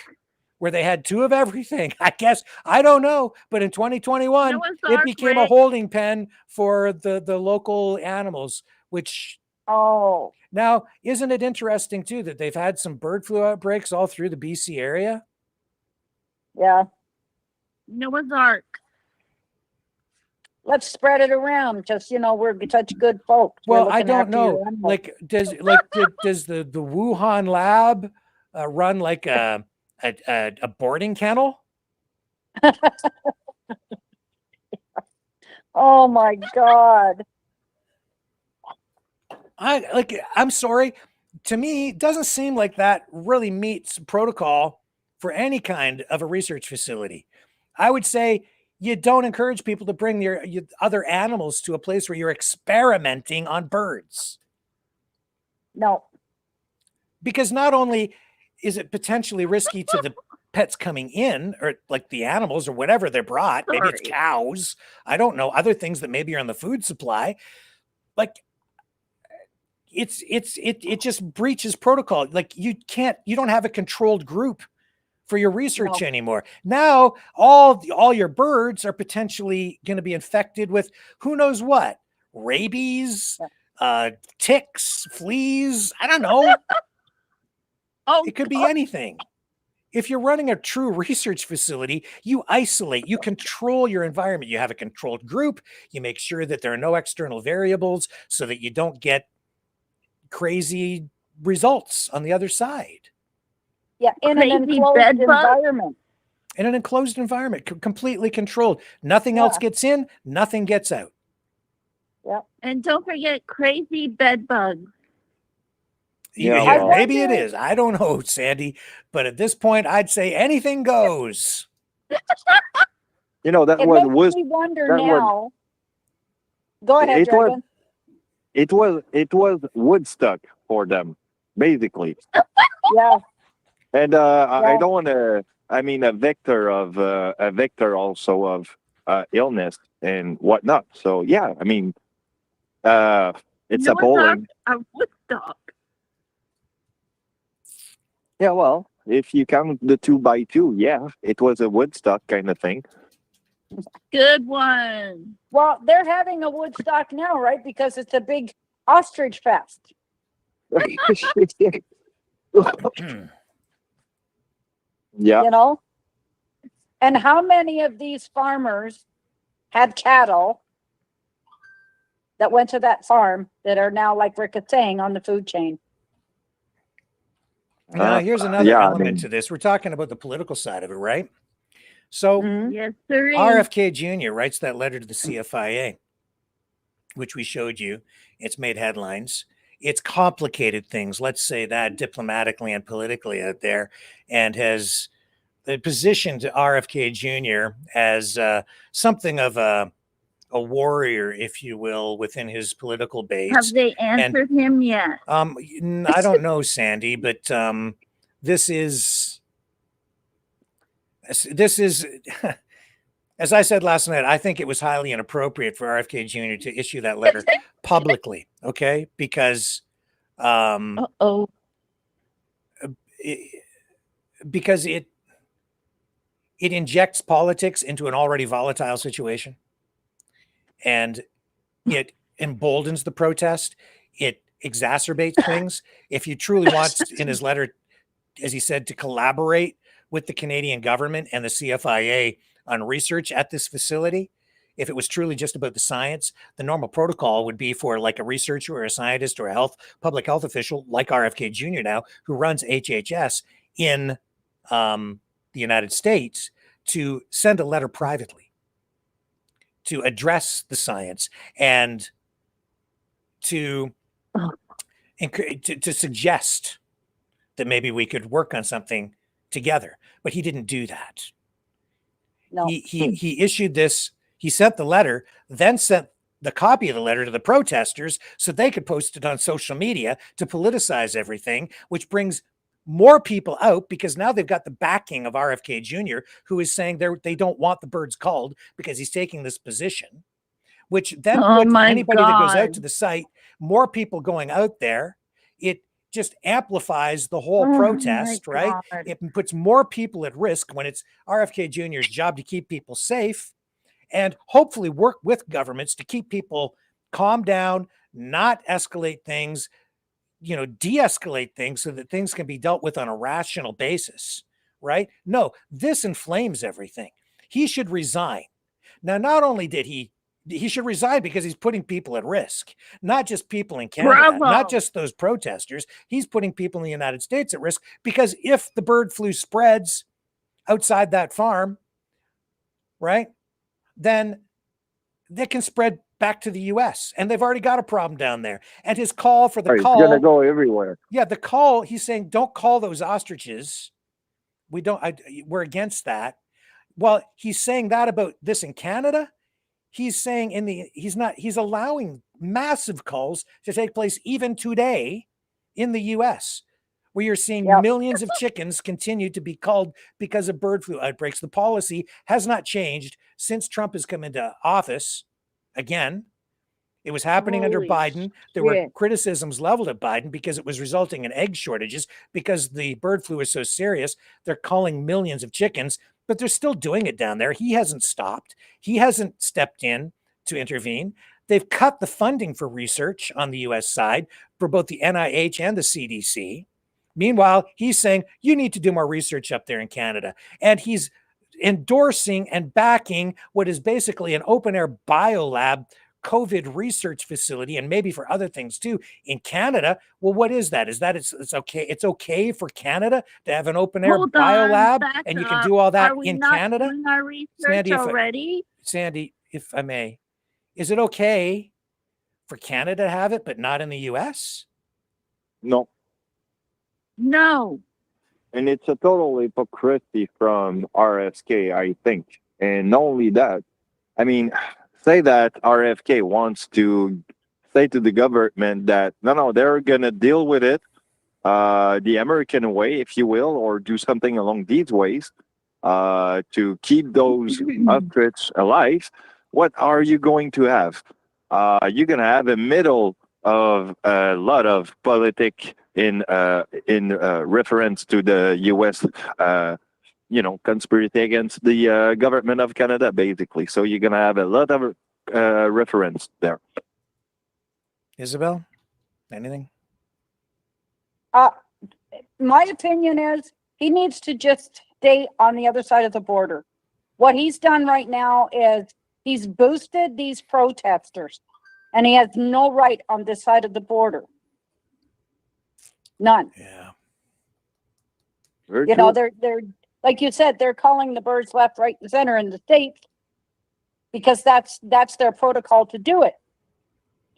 where they had two of everything. I guess, I don't know. But in 2021, it became a holding pen for the local animals, which, now, isn't it interesting too that they've had some bird flu outbreaks all through the BC area? Yeah. Noah's Ark. Let's spread it around. Just, we're such good folks. Well, I don't know. Does the Wuhan lab run like a boarding kennel? Oh my God. I'm sorry. To me, it doesn't seem like that really meets protocol for any kind of a research facility. I would say you don't encourage people to bring your other animals to a place where you're experimenting on birds. No. Because not only is it potentially risky to the pets coming in, or like the animals or whatever they're brought, maybe it's cows, I don't know, other things that maybe are in the food supply, like it just breaches protocol. Like you don't have a controlled group for your research anymore. Now all your birds are potentially going to be infected with who knows what, rabies, ticks, fleas, I don't know. It could be anything. If you're running a true research facility, you isolate, you control your environment. You have a controlled group. You make sure that there are no external variables so that you don't get crazy results on the other side. Yeah, in an enclosed environment. In an enclosed environment, completely controlled. Nothing else gets in, nothing gets out. Yeah. And don't forget crazy bed bugs. Yeah, maybe it is. I don't know, Sandy. But at this point, I'd say anything goes. You know, that it was makes me wonder now. Go ahead, Dragon. It was Woodstock for them, basically. Yeah. And I don't want to. I mean, a vector also of illness and whatnot. So yeah, I mean, it's appalling. A Woodstock. Yeah, well, if you count the 2x2, yeah, it was a Woodstock kind of thing. Good one. Well, they're having a Woodstock now, right? Because it's a big ostrich fest. Yeah. You know? And how many of these farmers had cattle that went to that farm that are now, like Rick is saying, on the food chain? Now, here's another element to this. We're talking about the political side of it, right? So yes, sir. RFK Jr. writes that letter to the CFIA, which we showed you. It's made headlines. It's complicated things, let's say that, diplomatically and politically out there, and has positioned RFK Jr. as something of a warrior, if you will, within his political base. Have they answered him yet? I don't know, Sandy, but this is, as I said last night, I think it was highly inappropriate for RFK Jr. to issue that letter publicly, okay? Because because it injects politics into an already volatile situation. And it emboldens the protest. It exacerbates things. If you truly want, in his letter, as he said, to collaborate with the Canadian government and the CFIA on research at this facility, if it was truly just about the science, the normal protocol would be for like a researcher or a scientist or a public health official like RFK Jr. now, who runs HHS in the United States, to send a letter privately to address the science and to suggest that maybe we could work on something together. But he didn't do that. No. He issued this, he sent the letter, then sent the copy of the letter to the protesters so they could post it on social media to politicize everything, which brings more people out, because now they've got the backing of RFK Jr., who is saying they don't want the birds culled because he's taking this position, which then puts anybody that goes out to the site, more people going out there. It just amplifies the whole protest, right? It puts more people at risk when it's RFK Jr.'s job to keep people safe and hopefully work with governments to keep people calm down, not escalate things, de-escalate things so that things can be dealt with on a rational basis, right? No, this inflames everything. He should resign. Now, not only did he should resign because he's putting people at risk, not just people in Canada, not just those protesters. He's putting people in the United States at risk, because if the bird flu spreads outside that farm, right, then they can spread back to the U.S. and they've already got a problem down there. And his call for the call, it's gonna go everywhere. Yeah, the call. He's saying, don't call those ostriches. We're against that. Well, he's saying that about this in Canada. He's saying he's allowing massive culls to take place even today in the US, where you're seeing millions of chickens continue to be culled because of bird flu outbreaks. The policy has not changed since Trump has come into office. Again, it was happening under Biden. There were criticisms leveled at Biden because it was resulting in egg shortages because the bird flu is so serious. They're culling millions of chickens, but they're still doing it down there. He hasn't stopped. He hasn't stepped in to intervene. They've cut the funding for research on the US side for both the NIH and the CDC. Meanwhile, he's saying, you need to do more research up there in Canada. And he's endorsing and backing what is basically an open-air biolab COVID research facility, and maybe for other things too, in Canada. Well, what is that? Is that it's okay? It's okay for Canada to have an open-air biolab, and you can do all that in Canada? Doing our research already? Sandy, if I may, is it okay for Canada to have it, but not in the US? No. No. And it's a total hypocrisy from RFK, I think. And not only that, I mean, say that RFK wants to say to the government that, no, they're going to deal with it the American way, if you will, or do something along these ways to keep those ostriches alive. What are you going to have? You're going to have a middle of a lot of politic in reference to the U.S. Conspiracy against the government of Canada, basically. So you're going to have a lot of reference there. Isabel, anything? My opinion is he needs to just stay on the other side of the border. What he's done right now is he's boosted these protesters, and he has no right on this side of the border. None. Yeah. You know, they're like you said, they're calling the birds left, right, and center in the States because that's their protocol to do it.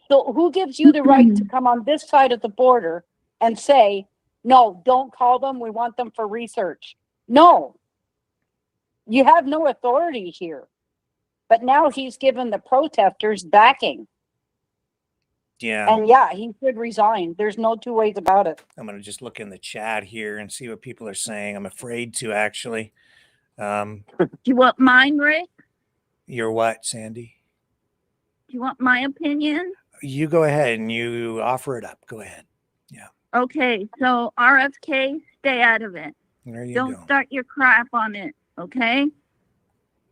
So who gives you the right to come on this side of the border and say, no, don't call them, we want them for research? No. You have no authority here. But now he's given the protesters backing. Yeah. And yeah, he should resign. There's no two ways about it. I'm going to just look in the chat here and see what people are saying. I'm afraid to, actually. Do you want mine, Rick? Your what, Sandy? Do you want my opinion? You go ahead and you offer it up. Go ahead. Yeah. Okay, so RFK, stay out of it. There you Don't go. start your crap on it, okay?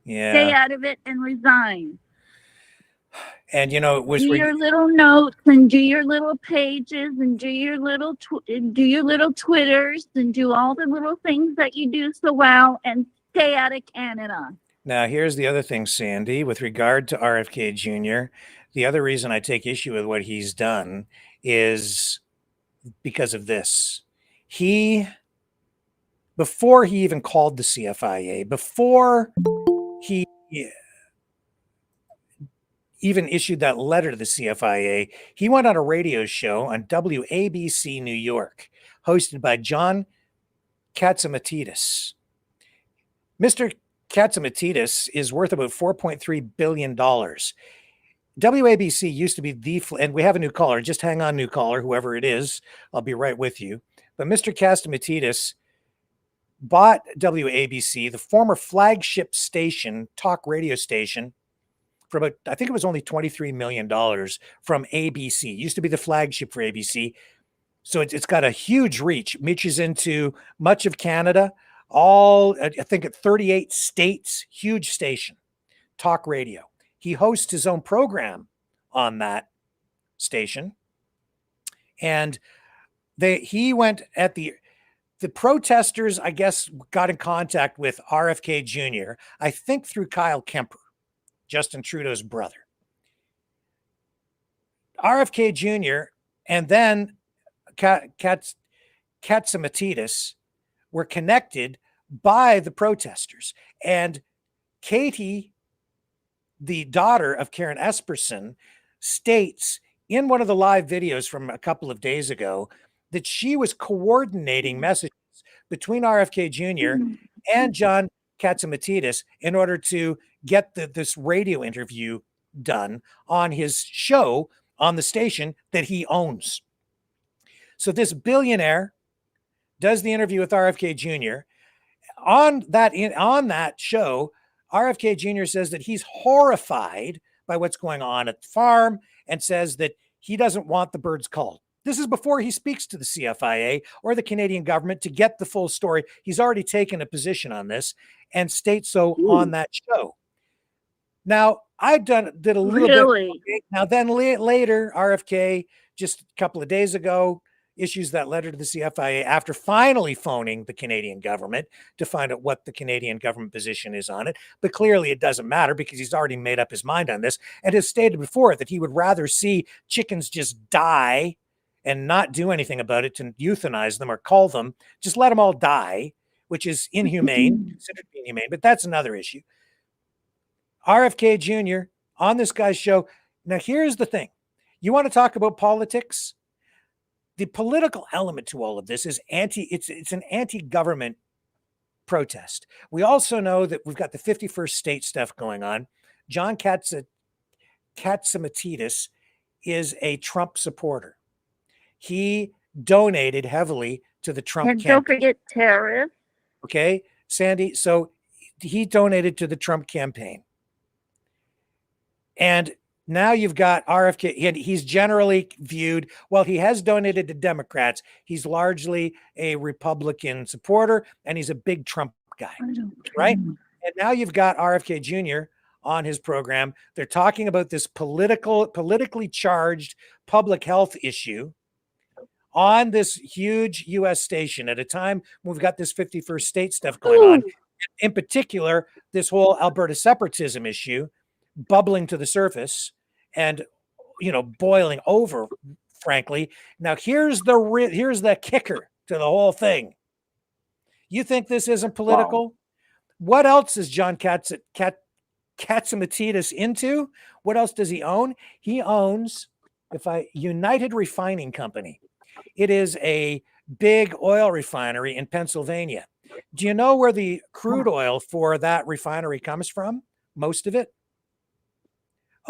Yeah. Stay out of it and resign. And you know, it was do your little notes and do your little pages and do your little Twitters and do all the little things that you do so well and stay out of Canada. Now, here's the other thing, Sandy, with regard to RFK Jr., the other reason I take issue with what he's done is because of this. Before he even called the CFIA, before he even issued that letter to the CFIA, he went on a radio show on WABC New York, hosted by John Katzimatidis. Mr. Katzimatidis is worth about $4.3 billion. WABC used to be and we have a new caller. Just hang on, new caller, whoever it is. I'll be right with you. But Mr. Katzimatidis bought WABC, the former flagship station, talk radio station, for about, I think it was only $23 million from ABC. It used to be the flagship for ABC. So it's got a huge reach, reaches into much of Canada, I think at 38 states, huge station, talk radio. He hosts his own program on that station. And he went at the protesters, I guess, got in contact with RFK Jr., I think through Kyle Kemper, Justin Trudeau's brother. RFK Jr. and then Katzimatidis were connected by the protesters. And Katie, the daughter of Karen Esperson, states in one of the live videos from a couple of days ago that she was coordinating messages between RFK Jr. and John Katzimatidis in order to get this radio interview done on his show on the station that he owns. So this billionaire does the interview with RFK Jr. On that show. RFK Jr. says that he's horrified by what's going on at the farm and says that he doesn't want the birds called. This is before he speaks to the CFIA or the Canadian government to get the full story. He's already taken a position on this and states so on that show. Now, I did a little bit. Now, then later, RFK, just a couple of days ago, issues that letter to the CFIA after finally phoning the Canadian government to find out what the Canadian government position is on it. But clearly it doesn't matter because he's already made up his mind on this and has stated before that he would rather see chickens just die and not do anything about it to euthanize them or cull them. Just let them all die, which is inhumane, considered inhumane, but that's another issue. RFK Jr. on this guy's show. Now, here's the thing. You want to talk about politics? The political element to all of this is it's an anti-government protest. We also know that we've got the 51st state stuff going on. John Katzimatidis is a Trump supporter. He donated heavily to the Trump campaign. Don't forget Tariffs. Okay, Sandy. So he donated to the Trump campaign. And now you've got RFK, and he's generally viewed, well, he has donated to Democrats. He's largely a Republican supporter, and he's a big Trump guy, right? And now you've got RFK Jr. on his program. They're talking about this politically charged public health issue on this huge U.S. station at a time when we've got this 51st state stuff going on. In particular, this whole Alberta separatism issue bubbling to the surface and, boiling over, frankly. Now, here's the kicker to the whole thing. You think this isn't political? Wow. What else is John Katzimatidis into? What else does he own? He owns United Refining Company. It is a big oil refinery in Pennsylvania. Do you know where the crude oil for that refinery comes from? Most of it?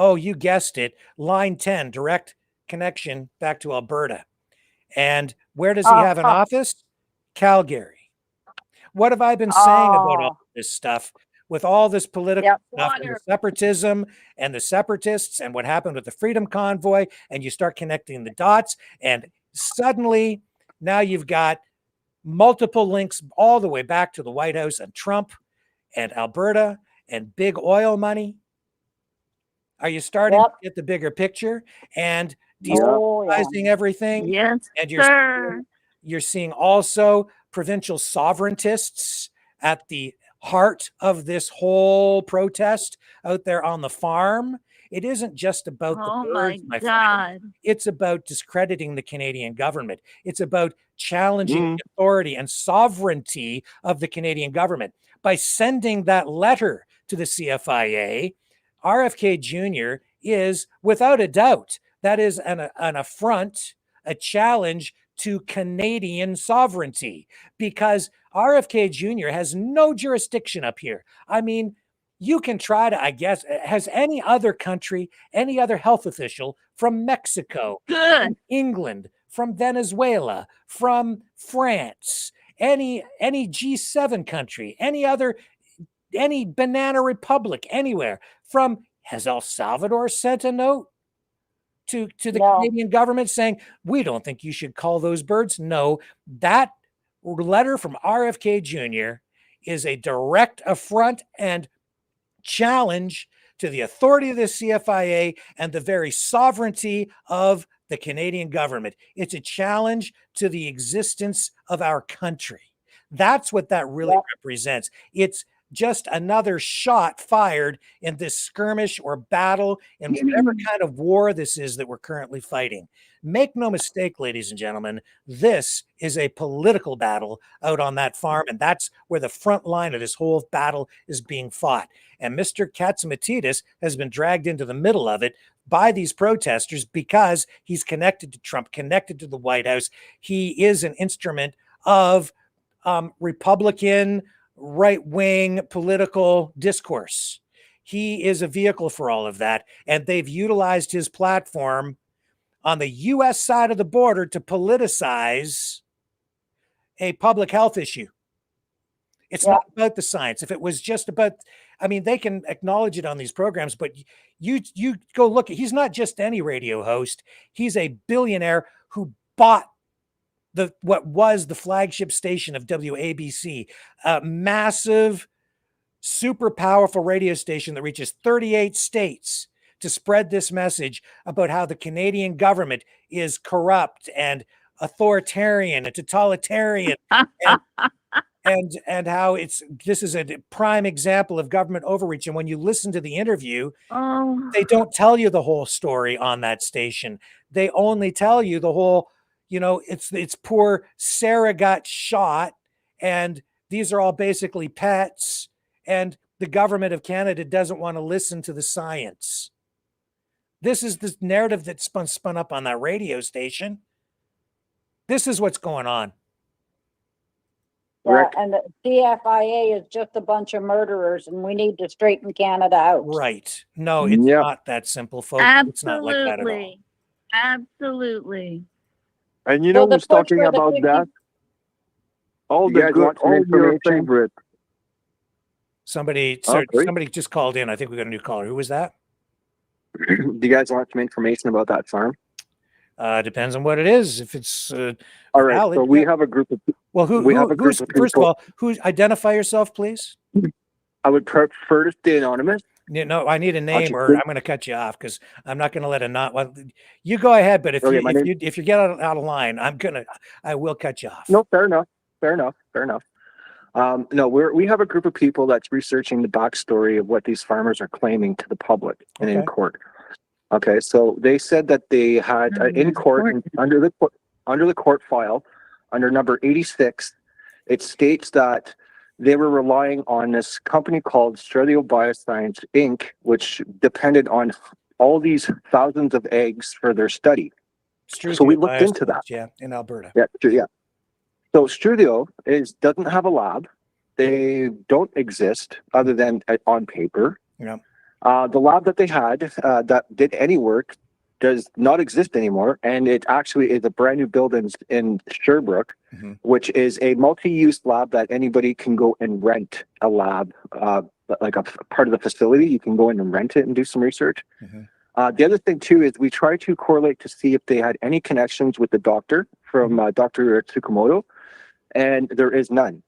Oh, you guessed it. Line 10, direct connection back to Alberta. And where does he have an office? Calgary. What have I been saying about all this stuff with all this political stuff and the separatism and the separatists and what happened with the Freedom Convoy? And you start connecting the dots, and suddenly now you've got multiple links all the way back to the White House and Trump and Alberta and big oil money. Are you starting to get the bigger picture and destabilizing everything? Yes, and sir. You're seeing also provincial sovereigntists at the heart of this whole protest out there on the farm. It isn't just about the birds, my friend. It's about discrediting the Canadian government. It's about challenging the authority and sovereignty of the Canadian government. By sending that letter to the CFIA, RFK Jr. is, without a doubt, that is an affront, a challenge to Canadian sovereignty, because RFK Jr. has no jurisdiction up here. I mean, you can try to, I guess, has any other country, any other health official from Mexico, from England, from Venezuela, from France, any G7 country, any banana republic, anywhere has El Salvador sent a note to the Canadian government saying, we don't think you should call those birds? No, that letter from RFK Jr. is a direct affront and challenge to the authority of the CFIA and the very sovereignty of the Canadian government. It's a challenge to the existence of our country. That's what that really represents. It's just another shot fired in this skirmish or battle in whatever kind of war this is that we're currently fighting. Make no mistake, ladies and gentlemen, this is a political battle out on that farm, and that's where the front line of this whole battle is being fought. And Mr. Katzimatidis has been dragged into the middle of it by these protesters because he's connected to Trump, connected to the White House. He is an instrument of Republican right-wing political discourse. He is a vehicle for all of that, and they've utilized his platform on the U.S. side of the border to politicize a public health issue. It's not about the science. If it was just about, I mean, they can acknowledge it on these programs, but you go look. He's not just any radio host. He's a billionaire who bought what was the flagship station of WABC, a massive, super powerful radio station that reaches 38 states to spread this message about how the Canadian government is corrupt and authoritarian and totalitarian and how this is a prime example of government overreach. And when you listen to the interview, they don't tell you the whole story on that station. They only tell you the whole, it's poor Sarah got shot, and these are all basically pets, and the government of Canada doesn't want to listen to the science. This is the narrative that's spun up on that radio station. This is what's going on. Yeah, and the CFIA is just a bunch of murderers, and we need to straighten Canada out. Right. No, it's not that simple, folks. Absolutely. It's not like that at all. Absolutely. And you know who's talking about that? All the good, all your favorite. Somebody just called in. I think we got a new caller. Who was that? Do you guys want some information about that farm? Depends on what it is. If it's all right, valid, so we have a group of. Well, who's first of all? Identify yourself, please. I would prefer to stay anonymous. No, I need a name, or I'm going to cut you off because I'm not going to let a not. Well, you go ahead, but if you get out of line, I will cut you off. No, fair enough. No, we have a group of people that's researching the backstory of what these farmers are claiming to the public and in court. Okay, so they said that they had in court under the court file, under number 86, it states that they were relying on this company called Australian Bioscience Inc., which depended on all these thousands of eggs for their study. So we looked into that. Yeah, in Alberta. Yeah. So Strudio doesn't have a lab. They don't exist other than on paper. Yeah. The lab that they had that did any work does not exist anymore, and it actually is a brand new building in Sherbrooke, which is a multi-use lab that anybody can go and rent a lab, like a part of the facility. You can go in and rent it and do some research. The other thing too is we try to correlate to see if they had any connections with the doctor from Dr. Tsukamoto, and there is none.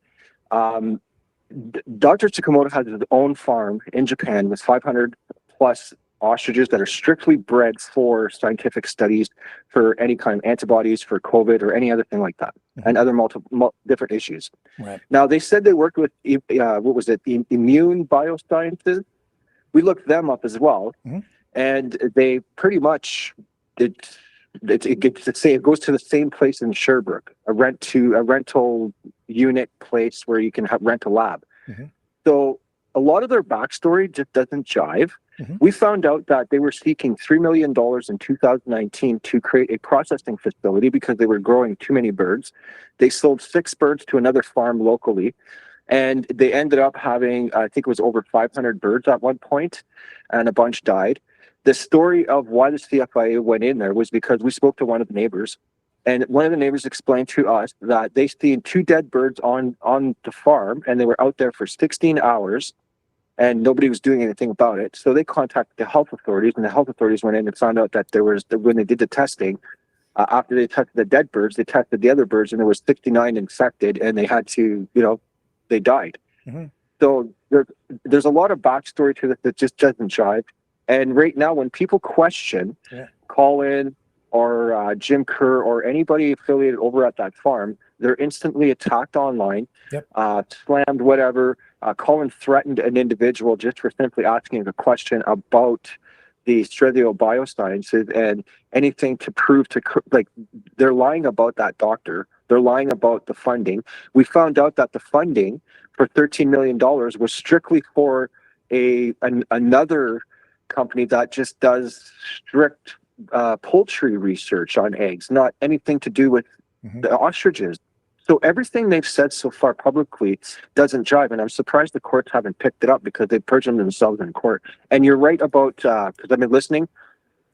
Dr. Tsukamoto has his own farm in Japan with 500 plus ostriches that are strictly bred for scientific studies for any kind of antibodies for COVID or any other thing like that, and other multiple different issues. Right. Now, they said they worked with, Immune Biosciences. We looked them up as well, and they pretty much, it goes to the same place in Sherbrooke, a rental unit place where you can rent a lab. So a lot of their backstory just doesn't jive. We found out that they were seeking $3 million in 2019 to create a processing facility because they were growing too many birds. They sold 6 birds to another farm locally, and they ended up having, I think it was over 500 birds at one point, and a bunch died. The story of why the CFIA went in there was because we spoke to one of the neighbors, and one of the neighbors explained to us that they seen 2 dead birds on the farm, and they were out there for 16 hours, and nobody was doing anything about it. So they contacted the health authorities, and the health authorities went in and found out that when they did the testing, after they tested the dead birds, they tested the other birds, and there was 69 infected, and they had to, they died. So there's a lot of backstory to that just doesn't jive. And right now, when people question Colin or Jim Kerr or anybody affiliated over at that farm, they're instantly attacked online, slammed, whatever. Colin threatened an individual just for simply asking a question about the Australian Biosciences and anything to prove they're lying about that doctor. They're lying about the funding. We found out that the funding for $13 million was strictly for another company that just does strict poultry research on eggs, not anything to do with the ostriches. So everything they've said so far publicly doesn't jive, and I'm surprised the courts haven't picked it up because they purged them themselves in court. And you're right about, because I've been listening,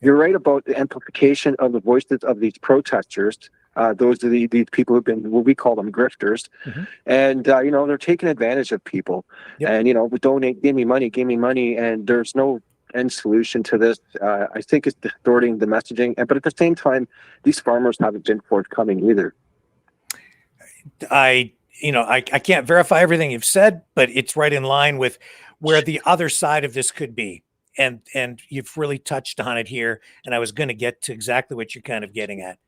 you're right about the amplification of the voices of these protesters. Those are these people who've been, what we call them, grifters. And, they're taking advantage of people. And, donate, give me money. And there's no end solution to this. I think it's distorting the messaging. But at the same time, these farmers haven't been forthcoming either. I can't verify everything you've said, but it's right in line with where the other side of this could be. And you've really touched on it here. And I was going to get to exactly what you're kind of getting at.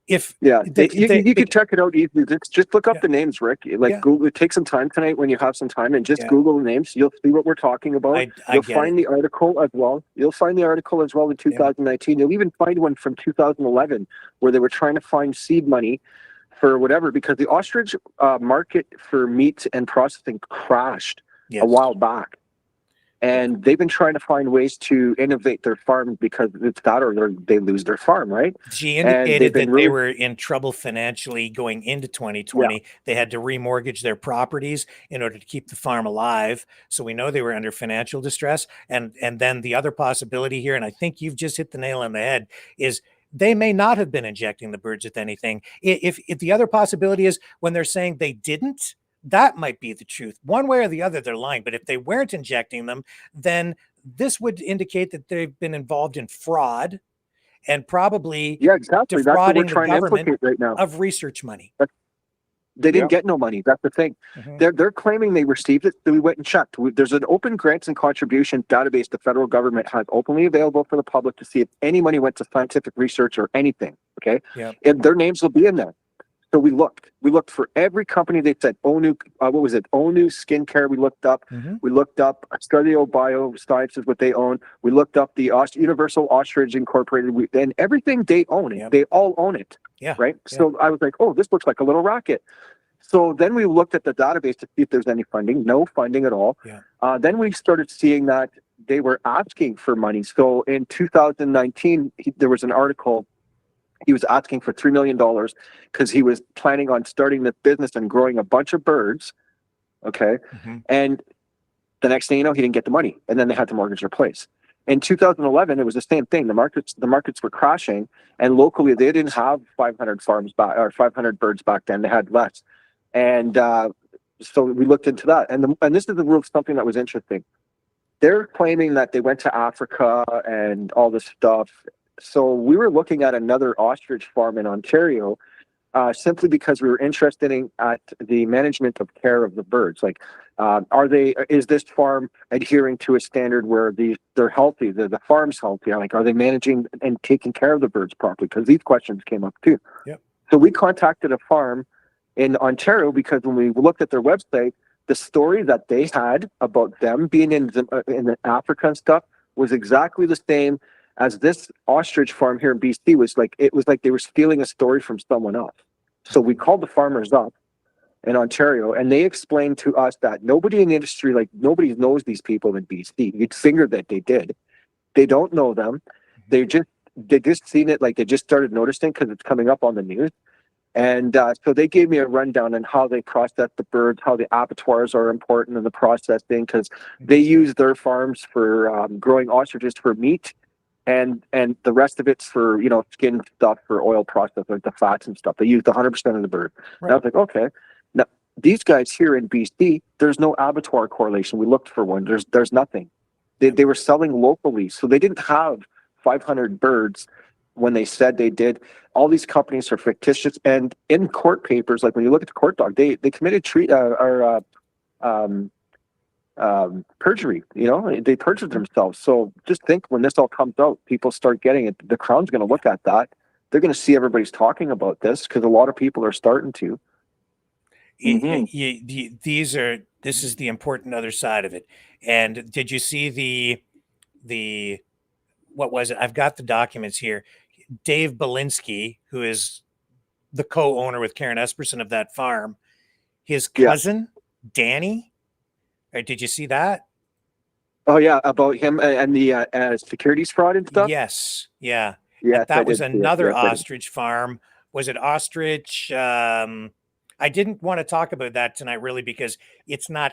If you can check it out easily. Just look up the names, Rick. Google, take some time tonight when you have some time and just Google the names. You'll see what we're talking about. You'll find the article as well. You'll find the article as well in 2019. You'll even find one from 2011 where they were trying to find seed money for whatever, because the ostrich market for meat and processing crashed a while back. And they've been trying to find ways to innovate their farm because it's that or they lose their farm, right? She indicated that they were in trouble financially going into 2020. Yeah. They had to remortgage their properties in order to keep the farm alive. So we know they were under financial distress. And then the other possibility here, and I think you've just hit the nail on the head, is they may not have been injecting the birds with anything. If the other possibility is when they're saying they didn't, that might be the truth. One way or the other, they're lying. But if they weren't injecting them, then this would indicate that they've been involved in fraud and probably defrauding the government right now of research money. They didn't get no money. That's the thing. They're claiming they received it. So we went and checked. There's an open grants and contribution database the federal government has openly available for the public to see if any money went to scientific research or anything. Okay. And their names will be in there. So we looked for every company. They said ONU, onu Skincare. We looked up. We looked up Studio Bioscience is what they own. We looked up the Universal Ostrich Incorporated. And everything they own it. They all own it. Right. So I was like, oh, this looks like a little racket. So then we looked at the database to see if there's any funding. No funding at all. Then we started seeing that they were asking for money. So in 2019, there was an article. He was asking for $3 million because he was planning on starting the business and growing a bunch of birds. Okay. And the next thing you know, he didn't get the money. And then they had to mortgage their place. In 2011, it was the same thing. The markets were crashing, and locally they didn't have 500 farms back or 500 birds back then. They had less. And so we looked into that. And this is something that was interesting. They're claiming that they went to Africa and all this stuff. So we were looking at another ostrich farm in Ontario, simply because we were interested in at the management of care of the birds. Like, is this farm adhering to a standard where they're healthy, the farm's healthy? Like, are they managing and taking care of the birds properly? Because these questions came up too. So we contacted a farm in Ontario because when we looked at their website, the story that they had about them being in Africa and stuff was exactly the same as this ostrich farm here in BC. It was like they were stealing a story from someone else. So we called the farmers up in Ontario, and they explained to us that nobody in the industry, like nobody knows these people in BC. You'd figure that they did. They don't know them. They just seen it, like they just started noticing because it's coming up on the news. And so they gave me a rundown on how they process the birds, how the abattoirs are important in the processing, because they use their farms for growing ostriches for meat. And the rest of it's for, skin stuff for oil process, like the fats and stuff. They used 100% of the bird. Right. And I was like, okay. Now, these guys here in BC, there's no abattoir correlation. We looked for one. There's nothing. They were selling locally. So they didn't have 500 birds when they said they did. All these companies are fictitious. And in court papers, like when you look at the court doc, they committed perjury. They perjured themselves. So just think, when this all comes out, people start getting it. The Crown's going to look at that. They're going to see everybody's talking about this because a lot of people are starting to. This is the important other side of it. And did you see the what was it? I've got the documents here. Dave Belinsky, who is the co-owner with Karen Esperson of that farm, his cousin Danny. Did you see that? Oh yeah, about him and the securities fraud and stuff. Yes, yeah. That was another ostrich farm Was it Ostrich? I didn't want to talk about that tonight, really, because it's not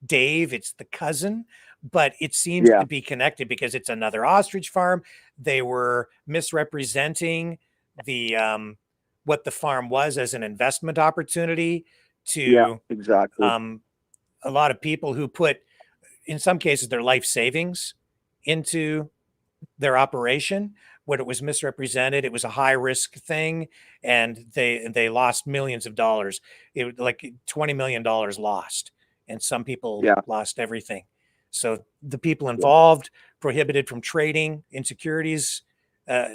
Dave, it's the cousin, but it seems to be connected because it's another ostrich farm. They were misrepresenting the what the farm was as an investment opportunity to exactly. A lot of people who put, in some cases, their life savings into their operation. When it was misrepresented, it was a high risk thing, and they lost millions of dollars. It was like $20 million lost, and some people lost everything. So the people involved prohibited from trading in securities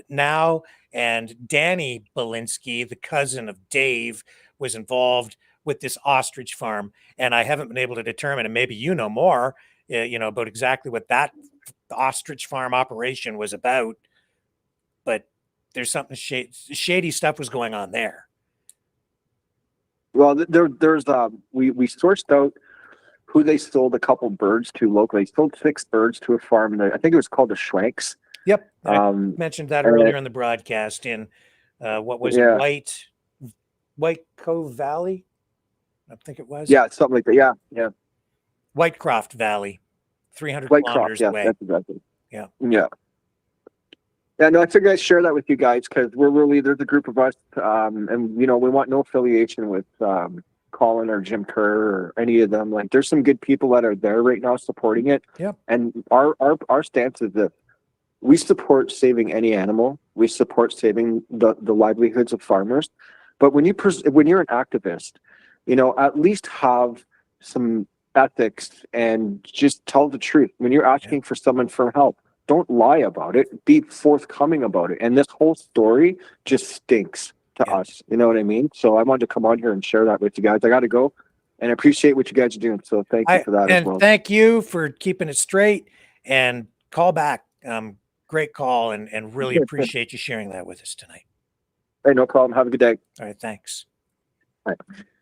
now. And Danny Belinsky, the cousin of Dave, was involved with this ostrich farm. And I haven't been able to determine, and maybe you know more, about exactly what that ostrich farm operation was about. But there's something shady stuff was going on there. Well, there's we sourced out who they sold a couple birds to locally. They sold 6 birds to a farm. I think it was called the Schwanks. Yep, I mentioned that earlier in the broadcast. In what was it, White Cove Valley? I think it was. Yeah, something like that. Yeah. Whitecroft Valley, 300 kilometers away. That's exactly. Yeah. Yeah, no, I figured I'd share that with you guys because there's a group of us, and we want no affiliation with Colin or Jim Kerr or any of them. Like, there's some good people that are there right now supporting it. Yep. And our stance is that we support saving any animal. We support saving the livelihoods of farmers. But when you're an activist, at least have some ethics and just tell the truth. When you're asking for someone for help, don't lie about it. Be forthcoming about it. And this whole story just stinks to us. You know what I mean? So I wanted to come on here and share that with you guys. I got to go, and I appreciate what you guys are doing. So thank you for that as well. Thank you for keeping it straight, and call back. Great call, and really appreciate you sharing that with us tonight. Hey, no problem. Have a good day. All right. Thanks. All right.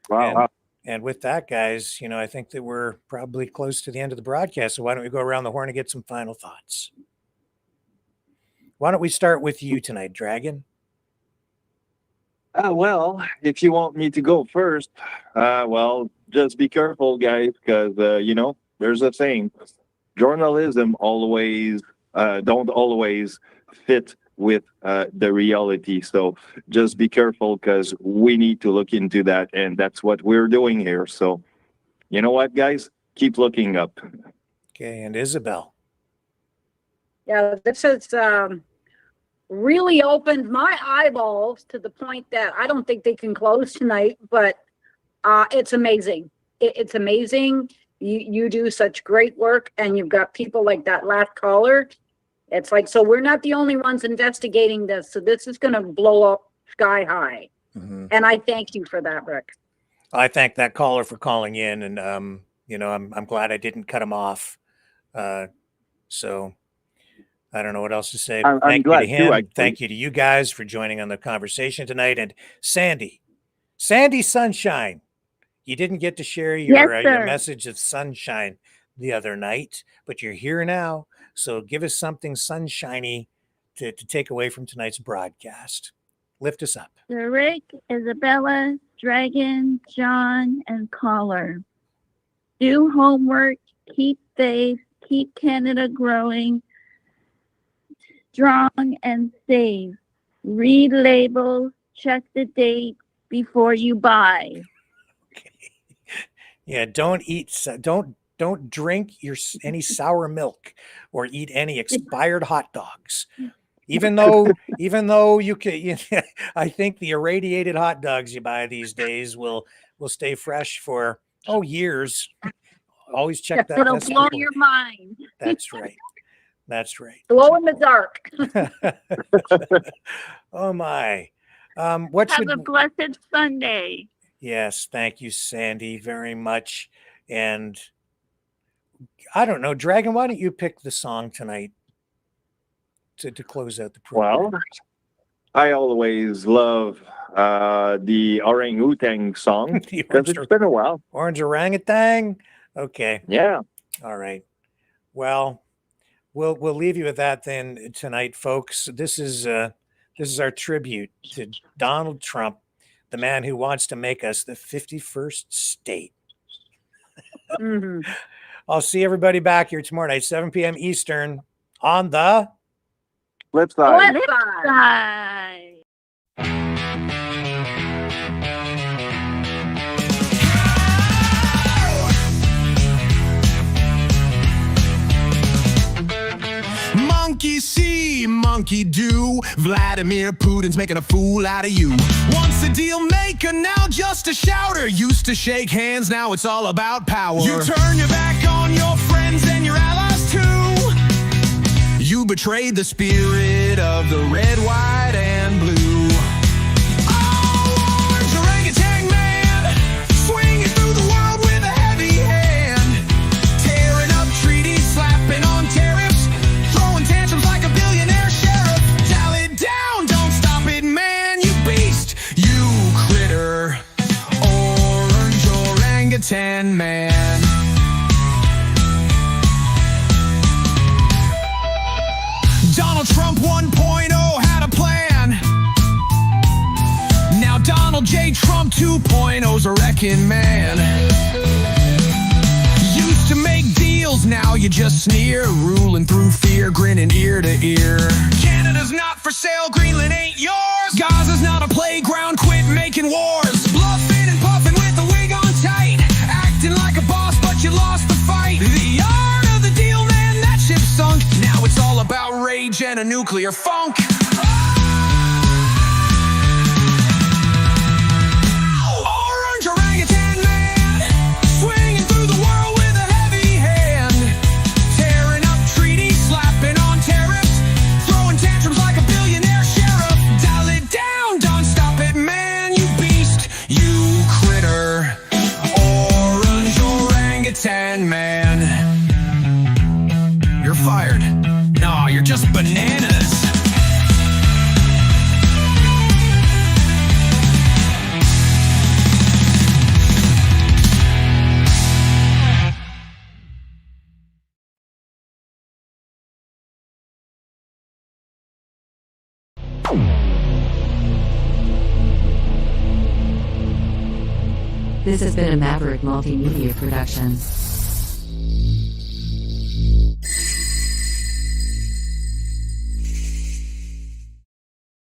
Wow. And with that, guys, I think that we're probably close to the end of the broadcast. So why don't we go around the horn and get some final thoughts? Why don't we start with you tonight, Dragon? Well, if you want me to go first, just be careful, guys, because, there's a saying, journalism don't always fit with the reality. So just be careful, because we need to look into that, and that's what we're doing here. So you know what, guys? Keep looking up. Okay, and Isabel. Yeah, this has really opened my eyeballs to the point that I don't think they can close tonight, but it's amazing. It's amazing. You do such great work, and you've got people like that last caller. It's like, so we're not the only ones investigating this. So this is going to blow up sky high. Mm-hmm. And I thank you for that, Rick. I thank that caller for calling in, and I'm glad I didn't cut him off. So I don't know what else to say. Thank you to him. Thank you to you guys for joining on the conversation tonight. And Sandy Sunshine, you didn't get to share your message of sunshine the other night, but you're here now. So give us something sunshiny to take away from tonight's broadcast. Lift us up. Rick, Isabella, Dragon, John, and caller. Do homework, keep faith, keep Canada growing, strong and safe. Read labels, check the date before you buy. Okay. Yeah, don't drink any sour milk or eat any expired hot dogs. Even though you can, I think the irradiated hot dogs you buy these days will stay fresh for years. Always check that. It'll blow your mind. That's right. Glow in the dark. Oh my. Have a blessed Sunday. Yes, thank you, Sandy, very much. And I don't know, Dragon, why don't you pick the song tonight to close out the program? Well, I always love the orangutan song because it's been a while. Orange orangutan? Okay. Yeah. All right. Well, we'll leave you with that then tonight, folks. This is This is our tribute to Donald Trump, the man who wants to make us the 51st state. Mhm. I'll see everybody back here tomorrow night, 7 p.m. Eastern on the Flip side. Flip side. Monkey see, monkey do. Vladimir Putin's making a fool out of you. Once a deal maker, now just a shouter. Used to shake hands, now it's all about power. You turn your back on your friends and your allies too. You betrayed the spirit of the red, white, and blue. Oh, orange orangutan man, swinging through the world with a heavy hand. Tearing up treaties, slapping on tariffs, throwing tantrums like a billionaire sheriff. Dial it down, don't stop it, man, you beast, you critter. Orange orangutan man. Donald Trump 1.0 had a plan. Now Donald J. Trump 2.0's a wrecking man. Used to make deals, now you just sneer. Ruling through fear, grinning ear to ear. Canada's not for sale, Greenland ain't yours. Gaza's not a playground, quit making wars. Bluffing and puffing with a wig on tight. Acting like a boss, but you lost the fight. The art of the deal, man, that ship sunk. Now it's all about rage and a nuclear funk. Orange orangutan man, swinging through the world with a heavy hand. Tearing up treaties, slapping on tariffs, throwing tantrums like a billionaire sheriff. Dial it down, don't stop it, man, you beast, you critter. Orange orangutan man. You're fired. No, you're just bananas. This has been a Maverick Multimedia production.